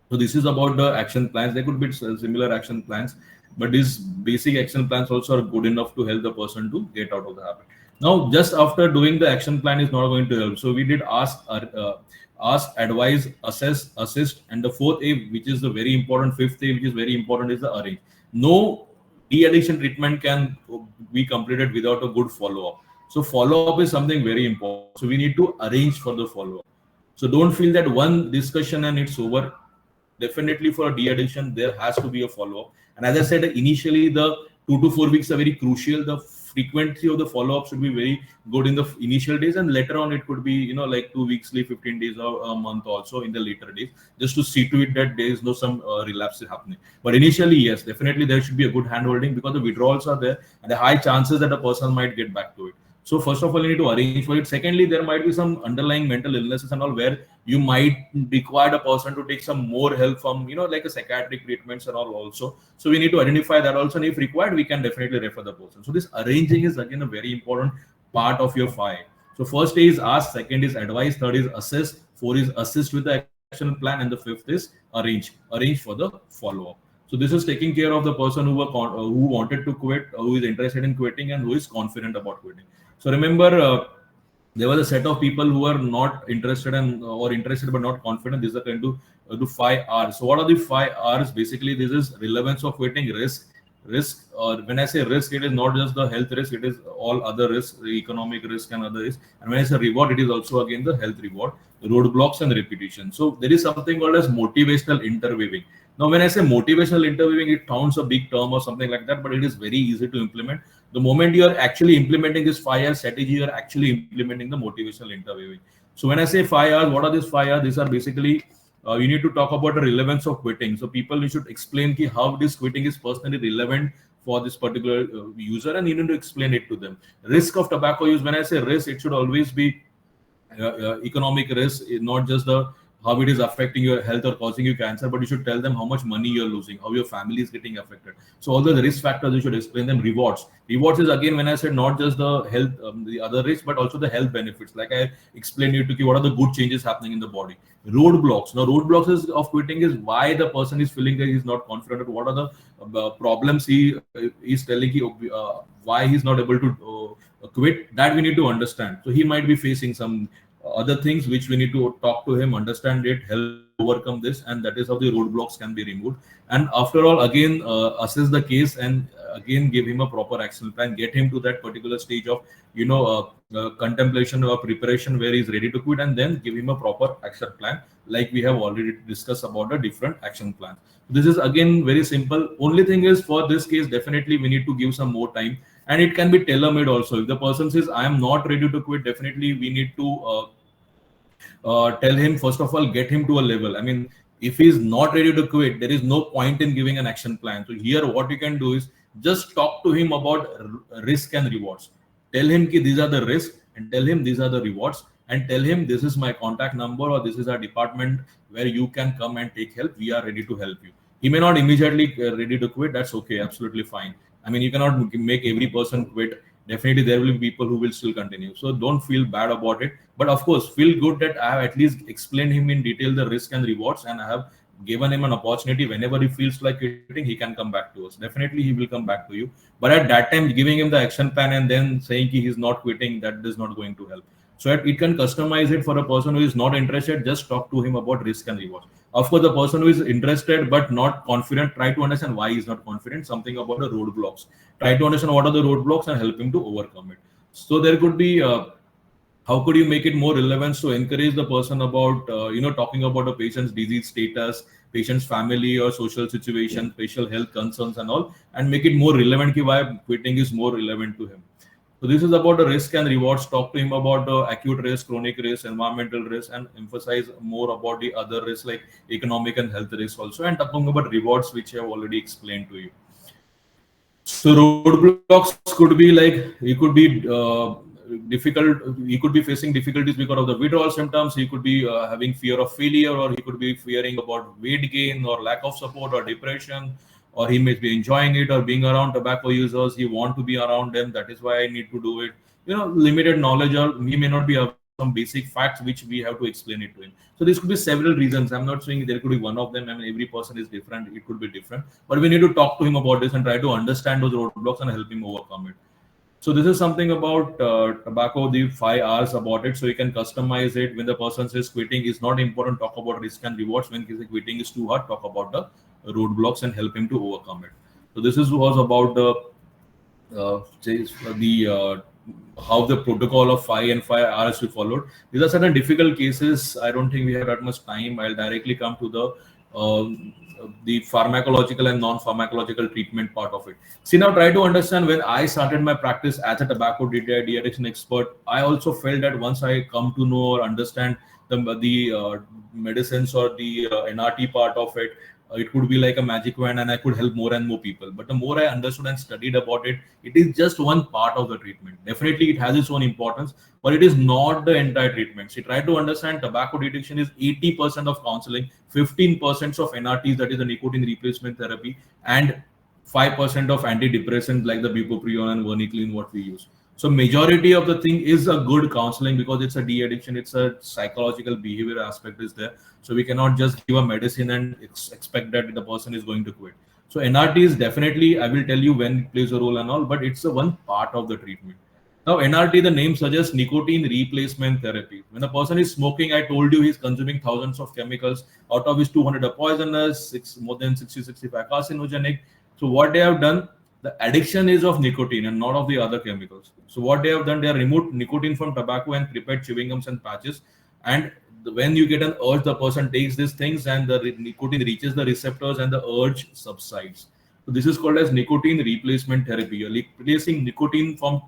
So this is about the action plans. There could be similar action plans, but these basic action plans also are good enough to help the person to get out of the habit. Now, just after doing the action plan is not going to help. So we did ask, advise, assess, assist, and the fourth A, which is the very important, fifth A, which is very important, is the arrange. No de-addiction treatment can be completed without a good follow-up. So follow-up is something very important. So we need to arrange for the follow-up. So don't feel that one discussion and it's over. Definitely for de-addiction, there has to be a follow-up. And as I said, initially the 2 to 4 weeks are very crucial. The frequency of the follow-up should be very good in the initial days, and later on it could be, like 2 weeks, 15 days, or a month also in the later days, just to see to it that there is no some relapse happening. But initially, yes, definitely there should be a good handholding, because the withdrawals are there and the high chances that a person might get back to it. So first of all, you need to arrange for it. Secondly, there might be some underlying mental illnesses and all, where you might require a person to take some more help from, like a psychiatric treatments and all also. So we need to identify that also, and if required, we can definitely refer the person. So this arranging is again a very important part of your file. So first is ask, second is advise, third is assess, four is assist with the action plan, and the fifth is arrange for the follow-up. So this is taking care of the person who wanted to quit, who is interested in quitting, and who is confident about quitting. So remember, there was a set of people who are not interested or interested but not confident. These are kind of do 5 R's. So what are the 5 R's? Basically, this is relevance of quitting, risk. Or when I say risk, it is not just the health risk; it is all other risks, the economic risk and other risks. And when I say reward, it is also again the health reward, roadblocks and repetition. So there is something called as motivational interweaving. Now, when I say motivational interweaving, it sounds a big term or something like that, but it is very easy to implement. The moment you are actually implementing this 5R strategy, you are actually implementing the motivational interweaving. So when I say 5R, what are these 5R? These are basically, you need to talk about the relevance of quitting. So people, you should explain how this quitting is personally relevant for this particular user, and you need to explain it to them. Risk of tobacco use. When I say risk, it should always be economic risk, not just the how it is affecting your health or causing you cancer, but you should tell them how much money you're losing, how your family is getting affected. So all the risk factors, you should explain them. Rewards is again, when I said not just the health, the other risks, but also the health benefits. Like I explained you to what are the good changes happening in the body. Roadblocks. Now roadblocks of quitting is why the person is feeling that he's not confident. What are the problems he is telling you, why he's not able to quit, that we need to understand. So he might be facing some other things which we need to talk to him, understand it, help overcome this, and that is how the roadblocks can be removed. And after all, again, assess the case, and again give him a proper action plan, get him to that particular stage of contemplation or preparation where he's ready to quit, and then give him a proper action plan, like we have already discussed about the different action plans. This is again very simple. Only thing is, for this case, definitely we need to give some more time, and it can be tailor-made also. If the person says I am not ready to quit, definitely we need to tell him, first of all, get him to a level. I mean, if he's not ready to quit, there is no point in giving an action plan. So here what you can do is just talk to him about risk and rewards. Tell him ki these are the risks, and tell him these are the rewards, and tell him this is my contact number, or this is our department where you can come and take help. We are ready to help you. He may not immediately ready to quit. That's okay, absolutely fine. I mean, you cannot make every person quit. Definitely there will be people who will still continue. So don't feel bad about it. But of course, feel good that I have at least explained him in detail the risk and rewards, and I have given him an opportunity. Whenever he feels like quitting, he can come back to us. Definitely he will come back to you. But at that time, giving him the action plan and then saying he's not quitting, that is not going to help. So it can customize it for a person who is not interested. Just talk to him about risk and rewards. Of course, the person who is interested but not confident, try to understand why he's not confident, something about the roadblocks. Try to understand what are the roadblocks and help him to overcome it. So there could be, how could you make it more relevant to encourage the person about, talking about a patient's disease status, patient's family or social situation, patient health concerns and all, and make it more relevant, why quitting is more relevant to him. So this is about the risk and rewards. Talk to him about the acute risk, chronic risk, environmental risk, and emphasize more about the other risks like economic and health risks also. And talking about rewards, which I have already explained to you. So roadblocks could be like, he could be difficult. He could be facing difficulties because of the withdrawal symptoms. He could be having fear of failure, or he could be fearing about weight gain or lack of support or depression, or he may be enjoying it or being around tobacco users. He want to be around them. That is why I need to do it. Limited knowledge, or he may not be aware of some basic facts which we have to explain it to him. So this could be several reasons. I'm not saying there could be one of them. I mean, every person is different. It could be different, but we need to talk to him about this and try to understand those roadblocks and help him overcome it. So this is something about tobacco, the 5 R's about it. So you can customize it. When the person says quitting is not important, talk about risk and rewards. When he says quitting is too hard, talk about the roadblocks and help him to overcome it. So this is was about the how the protocol of 5 and 5 Rs we followed. These are certain difficult cases. I don't think we have that much time. I'll directly come to the pharmacological and non-pharmacological treatment part of it. See, now try to understand, when I started my practice as a tobacco de-addiction expert, I also felt that once I come to know or understand the medicines or the NRT part of it, it could be like a magic wand and I could help more and more people. But the more I understood and studied about it, it is just one part of the treatment. Definitely, it has its own importance, but it is not the entire treatment. So try to understand, tobacco addiction is 80% of counseling, 15% of NRTs, that is the nicotine replacement therapy, and 5% of antidepressants like the bupropion and varenicline what we use. So majority of the thing is a good counseling, because it's a de-addiction, it's a psychological behavior aspect is there. So we cannot just give a medicine and expect that the person is going to quit. So NRT is definitely, I will tell you when it plays a role and all, but it's a one part of the treatment. Now NRT, the name suggests nicotine replacement therapy. When a person is smoking, I told you he's consuming thousands of chemicals, out of which 200 are poisonous, more than 60-65 carcinogenic. So what they have done, the addiction is of nicotine and not of the other chemicals. So what they have done, they have removed nicotine from tobacco and prepared chewing gums and patches. And when you get an urge, the person takes these things and the nicotine reaches the receptors and the urge subsides. So this is called as nicotine replacement therapy. You're replacing nicotine from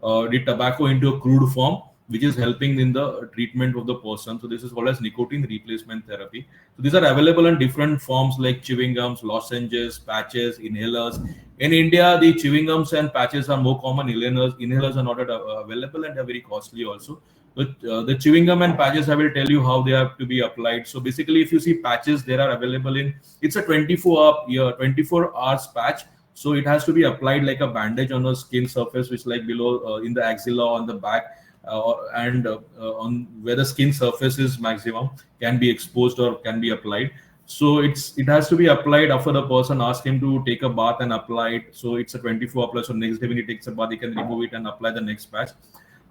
the tobacco into a crude form, which is helping in the treatment of the person. So this is called as nicotine replacement therapy. So these are available in different forms like chewing gums, lozenges, patches, inhalers. In India, the chewing gums and patches are more common. Inhalers are not available and are very costly also. But the chewing gum and patches, I will tell you how they have to be applied. So basically, if you see patches, they are available in, it's a 24 hours patch. So it has to be applied like a bandage on a skin surface, which like below in the axilla on the back, and on where the skin surface is maximum can be exposed or can be applied. So it has to be applied after the person asks him to take a bath and apply it. So it's a 24 plus. So next day when he takes a bath, he can remove it and apply the next patch.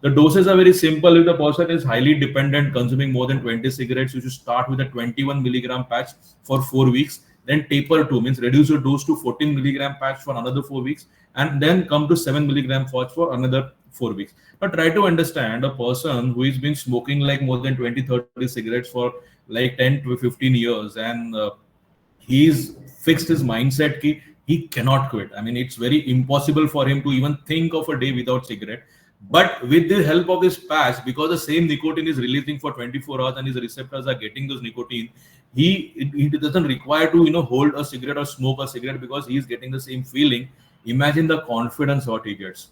The doses are very simple. If the person is highly dependent, consuming more than 20 cigarettes, you should start with a 21 milligram patch for 4 weeks. Then taper to, means reduce your dose to 14 milligram patch for another 4 weeks, and then come to 7 milligram patch for another 4 weeks. Now try to understand a person who has been smoking like more than 20-30 cigarettes for like 10 to 15 years, and he's fixed his mindset ki he cannot quit. I mean, it's very impossible for him to even think of a day without cigarette. But with the help of this patch, because the same nicotine is releasing for 24 hours and his receptors are getting those nicotine, he doesn't require to hold a cigarette or smoke a cigarette, because he is getting the same feeling. Imagine the confidence what he gets.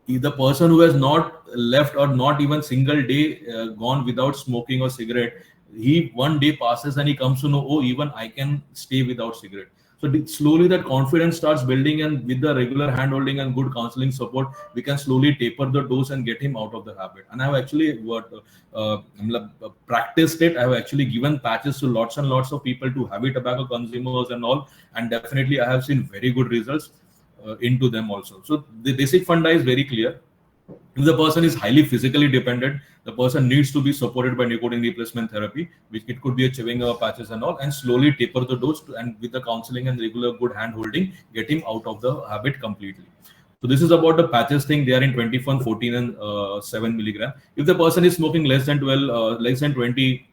The person who has not left or not even single day gone without smoking or cigarette, he one day passes and he comes to know, oh, even I can stay without cigarette. So slowly that confidence starts building, and with the regular hand holding and good counseling support, we can slowly taper the dose and get him out of the habit. And I have actually practiced it. I have actually given patches to lots and lots of people, to heavy tobacco consumers and all, and definitely I have seen very good results into them also. So the basic funda is very clear. If the person is highly physically dependent, the person needs to be supported by nicotine replacement therapy, which it could be a chewing patches and all, and slowly taper the dose and with the counseling and regular good hand holding, get him out of the habit completely. So this is about the patches thing. They are in 21, 14, and 7 milligram. If the person is smoking less than 20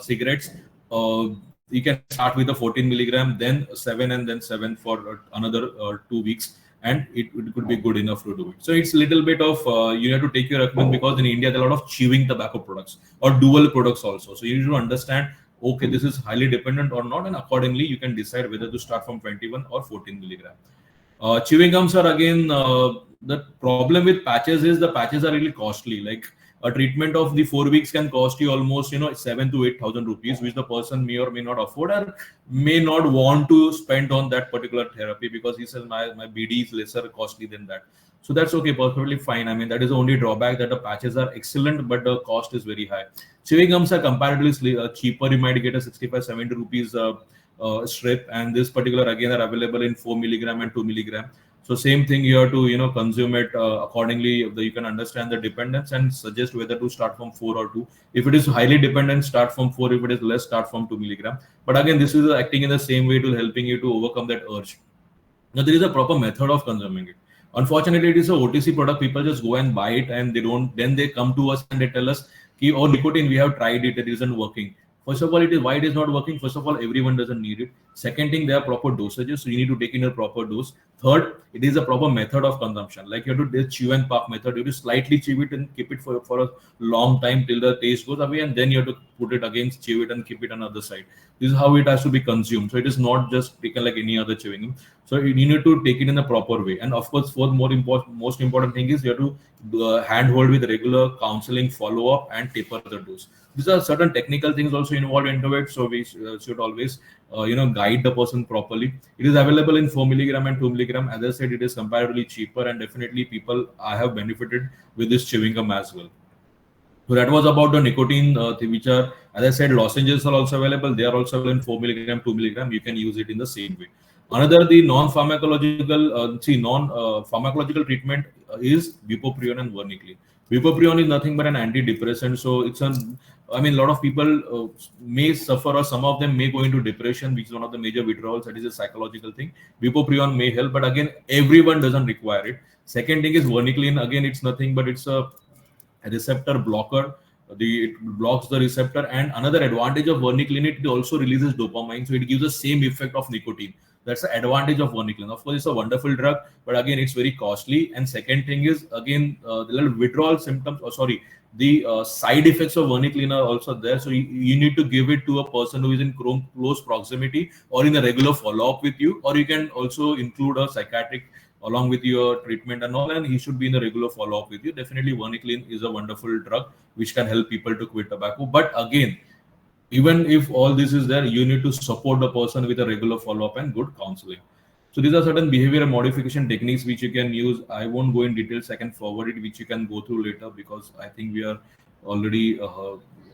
cigarettes, you can start with the 14 milligram, then 7, and then 7 for another 2 weeks, and it could be good enough to do it. So it's a little bit of you have to take your recommend, because in India there are a lot of chewing tobacco products or dual products also. So you need to understand, okay, this is highly dependent or not, and accordingly you can decide whether to start from 21 or 14 milligram. Chewing gums are again, the problem with patches is the patches are really costly. Like a treatment of the 4 weeks can cost you almost 7 to 8,000 rupees, which the person may or may not afford or may not want to spend on that particular therapy, because he says my BD is lesser costly than that. So that's okay, perfectly fine. I mean, that is the only drawback, that the patches are excellent, but the cost is very high. Chewing gums are comparatively cheaper. You might get a 65-70 rupees strip, and this particular again are available in 4 milligram and 2 milligram. So same thing, you have to consume it accordingly. You can understand the dependence and suggest whether to start from 4 or 2. If it is highly dependent, start from 4. If it is less, start from 2 milligram. But again, this is acting in the same way to helping you to overcome that urge. Now there is a proper method of consuming it. Unfortunately, it is a OTC product. People just go and buy it, and they don't. Then they come to us and they tell us, "Ki, oh, nicotine, we have tried it. It isn't working." First of all, it is why it is not working. First of all, everyone doesn't need it. Second thing, there are proper dosages, so you need to take in a proper dose. Third, it is a proper method of consumption. Like you have to do the chew and puff method. You have to slightly chew it and keep it for a long time till the taste goes away, and then you have to put it again, chew it and keep it on the other side. This is how it has to be consumed. So it is not just taken like any other chewing gum. So you need to take it in a proper way. And of course, fourth most important thing is you have to handhold with regular counseling, follow up, and taper the dose. These are certain technical things also involved into it. So we should always guide the person properly. It is available in 4 milligram and 2 milligram. As I said, it is comparatively cheaper, and definitely people I have benefited with this chewing gum as well. So that was about the nicotine, which are, as I said, lozenges are also available. They are also available in 4 milligram, 2 milligram. You can use it in the same way. Another, the non-pharmacological treatment is bupropion and varenicline. Bupropion is nothing but an antidepressant. So it's I mean, a lot of people may suffer, or some of them may go into depression, which is one of the major withdrawals. That is a psychological thing. Bupropion may help, but again, everyone doesn't require it. Second thing is varenicline. Again, it's nothing but it's a receptor blocker. It blocks the receptor, and another advantage of varenicline, it also releases dopamine, so it gives the same effect of nicotine. That's the advantage of varenicline. Of course, it's a wonderful drug, but again, it's very costly. And second thing is, again, the little withdrawal symptoms, the side effects of varenicline are also there. So you need to give it to a person who is in close proximity or in a regular follow-up with you, or you can also include a psychiatric along with your treatment and all, and he should be in a regular follow-up with you. Definitely, varenicline is a wonderful drug which can help people to quit tobacco. But again, even if all this is there, you need to support the person with a regular follow-up and good counseling. So these are certain behavioral modification techniques which you can use. I won't go in details. I can forward it, which you can go through later, because I think we are already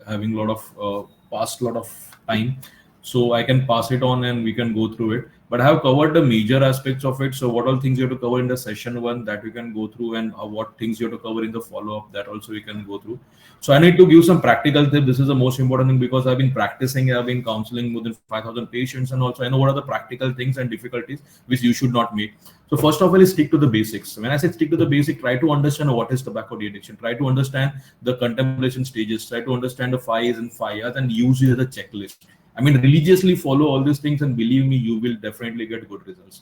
having a lot of past lot of time. So I can pass it on and we can go through it. But I have covered the major aspects of it. So what all things you have to cover in the session one, that we can go through, and what things you have to cover in the follow-up, that also we can go through. So I need to give some practical tips. This is the most important thing, because I've been practicing, I've been counseling more than 5,000 patients, and also I know what are the practical things and difficulties which you should not make. So first of all is stick to the basics. When I say stick to the basic, try to understand what is tobacco de-addiction. Try to understand the contemplation stages. Try to understand the 5 A's and 5 R's and use it as a checklist. I mean, religiously follow all these things, and believe me, you will definitely get good results.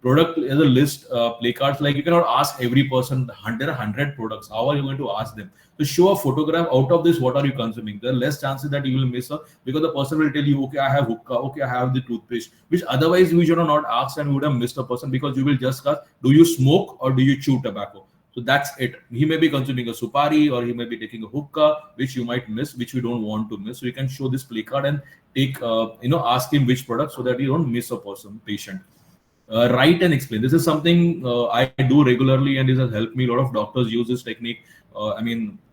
Product as a list, play cards. Like, you cannot ask every person. There are 100 products. How are you going to ask them? To show a photograph out of this, what are you consuming? There are less chances that you will miss out, because the person will tell you, okay, I have hookah, okay, I have the toothpaste, which otherwise you should have not asked, and you would have missed a person, because you will just ask, do you smoke or do you chew tobacco? So that's it. He may be consuming a supari, or he may be taking a hookah, which you might miss, which you don't want to miss. So you can show this play card and take, ask him which product, so that you don't miss a patient. Write and explain. This is something I do regularly, and this has helped me. A lot of doctors use this technique.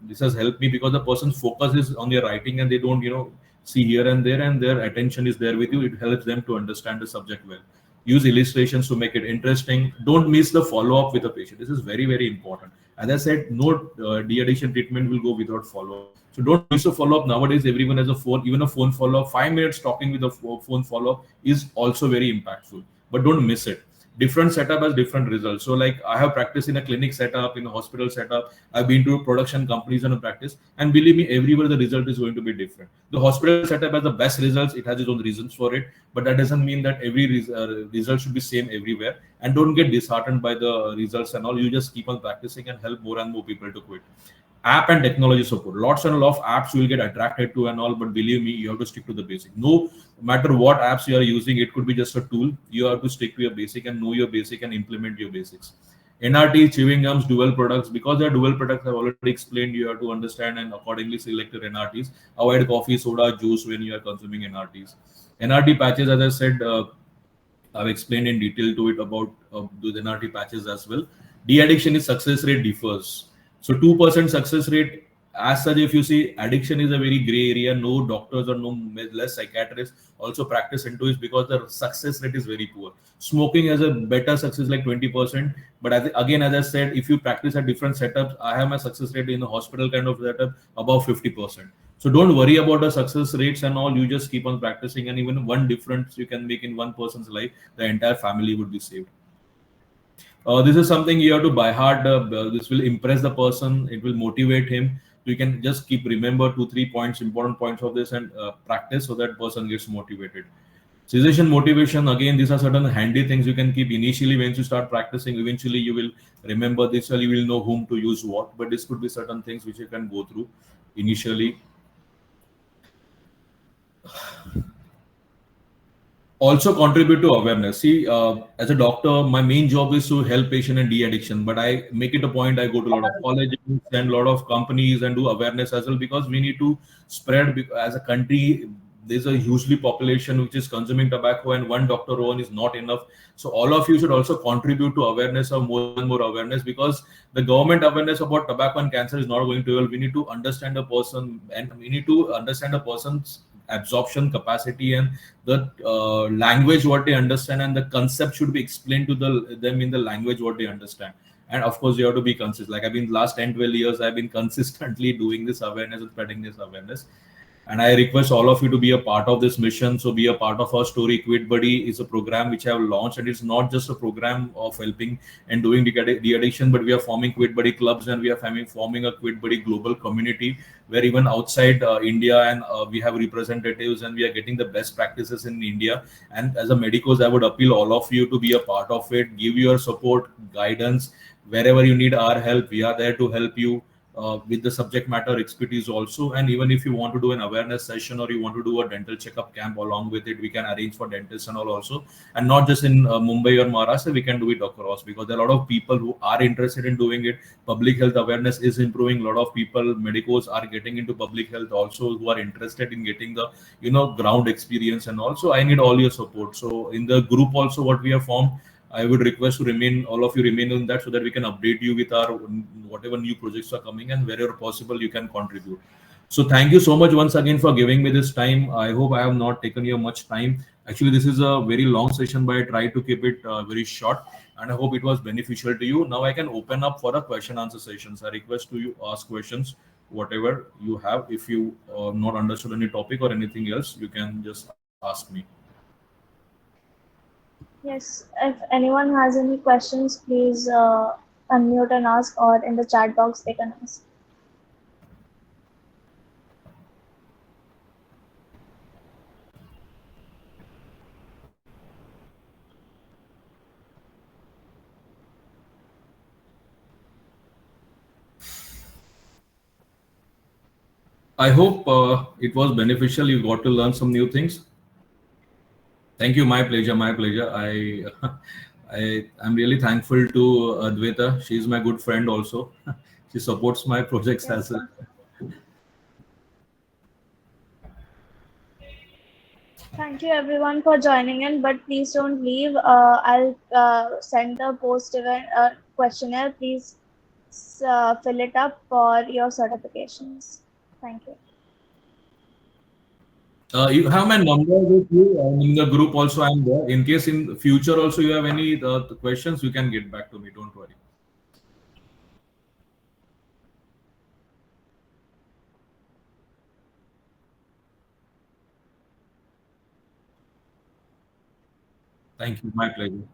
This has helped me, because the person's focus is on their writing, and they don't, see here and there, and their attention is there with you. It helps them to understand the subject well. Use illustrations to make it interesting. Don't miss the follow-up with the patient. This is very, very important. As I said, no de-addiction treatment will go without follow-up. So don't miss a follow-up. Nowadays, everyone has a phone, even a phone follow-up. 5 minutes talking with a phone follow-up is also very impactful. But don't miss it. Different setup has different results. So, like, I have practiced in a clinic setup, in a hospital setup. I've been to production companies and practice, and believe me, everywhere the result is going to be different. The hospital setup has the best results. It has its own reasons for it, but that doesn't mean that every result should be same everywhere. And don't get disheartened by the results and all. You just keep on practicing and help more and more people to quit. App and technology support. Lots and lots of apps you will get attracted to and all, but believe me, you have to stick to the basic. No matter what apps you are using, it could be just a tool. You have to stick to your basic and know your basic and implement your basics. NRT, chewing gums, dual products. Because they are dual products, I've already explained, you have to understand and accordingly select your NRTs. Avoid coffee, soda, juice when you are consuming NRTs. NRT patches, as I said, I've explained in detail to it about the NRT patches as well. De-addiction is success rate differs. So 2% success rate, as such, if you see, addiction is a very gray area. No doctors or no less psychiatrists also practice into it, because the success rate is very poor. Smoking has a better success, like 20%. But again, as I said, if you practice at different setups, I have my success rate in the hospital kind of setup above 50%. So don't worry about the success rates and all. You just keep on practicing, and even one difference you can make in one person's life, the entire family would be saved. This is something you have to by heart. This will impress the person. It will motivate him. You can just keep remember 2 3 points, important points of this, and practice so that person gets motivated. Suggestion, motivation, again, these are certain handy things you can keep initially. When you start practicing, eventually you will remember this, or you will know whom to use what. But this could be certain things which you can go through initially. Also contribute to awareness. See, as a doctor, my main job is to help patient in de-addiction, but I make it a point. I go to a lot of colleges and a lot of companies and do awareness as well, because we need to spread. As a country, there's a hugely population which is consuming tobacco, and one doctor alone is not enough. So all of you should also contribute to awareness, of more and more awareness, because the government awareness about tobacco and cancer is not going to help. We need to understand a person, and we need to understand a person's absorption capacity, and the language what they understand, and the concept should be explained to them in the language what they understand. And of course, you have to be consistent. Like I've been last 10 12 years, I've been consistently doing this awareness and spreading this awareness. And I request all of you to be a part of this mission. So be a part of our story. Quit Buddy is a program which I have launched, and it's not just a program of helping and doing de-addiction, but we are forming Quit Buddy clubs, and we are forming a Quit Buddy global community where even outside India, and we have representatives, and we are getting the best practices in India. And as a medicos, I would appeal all of you to be a part of it. Give your support, guidance wherever you need our help. We are there to help you with the subject matter expertise also. And even if you want to do an awareness session, or you want to do a dental checkup camp along with it, we can arrange for dentists and all also. And not just in Mumbai or Maharashtra, we can do it across, because there are a lot of people who are interested in doing it. Public health awareness is improving. A lot of people, medicos, are getting into public health also, who are interested in getting the ground experience. And also, I need all your support. So in the group also what we have formed, I would request to remain, all of you remain in that, so that we can update you with our whatever new projects are coming, and wherever possible you can contribute. So thank you so much once again for giving me this time. I hope I have not taken you much time. Actually, this is a very long session, but I tried to keep it very short, and I hope it was beneficial to you. Now I can open up for a question answer sessions. I request to you ask questions, whatever you have. If you not understood any topic or anything else, you can just ask me. Yes, if anyone has any questions, please unmute and ask, or in the chat box they can ask. I hope it was beneficial. You got to learn some new things. Thank you. My pleasure. My pleasure. I'm really thankful to Advaita. She's my good friend also. She supports my projects Yes, as well. sir. Thank you everyone for joining in, but please don't leave. I'll send the post event questionnaire. Please fill it up for your certifications. Thank you. You have my number with you, and in the group also I'm there. In case in future also you have any questions, you can get back to me. Don't worry. Thank you. My pleasure.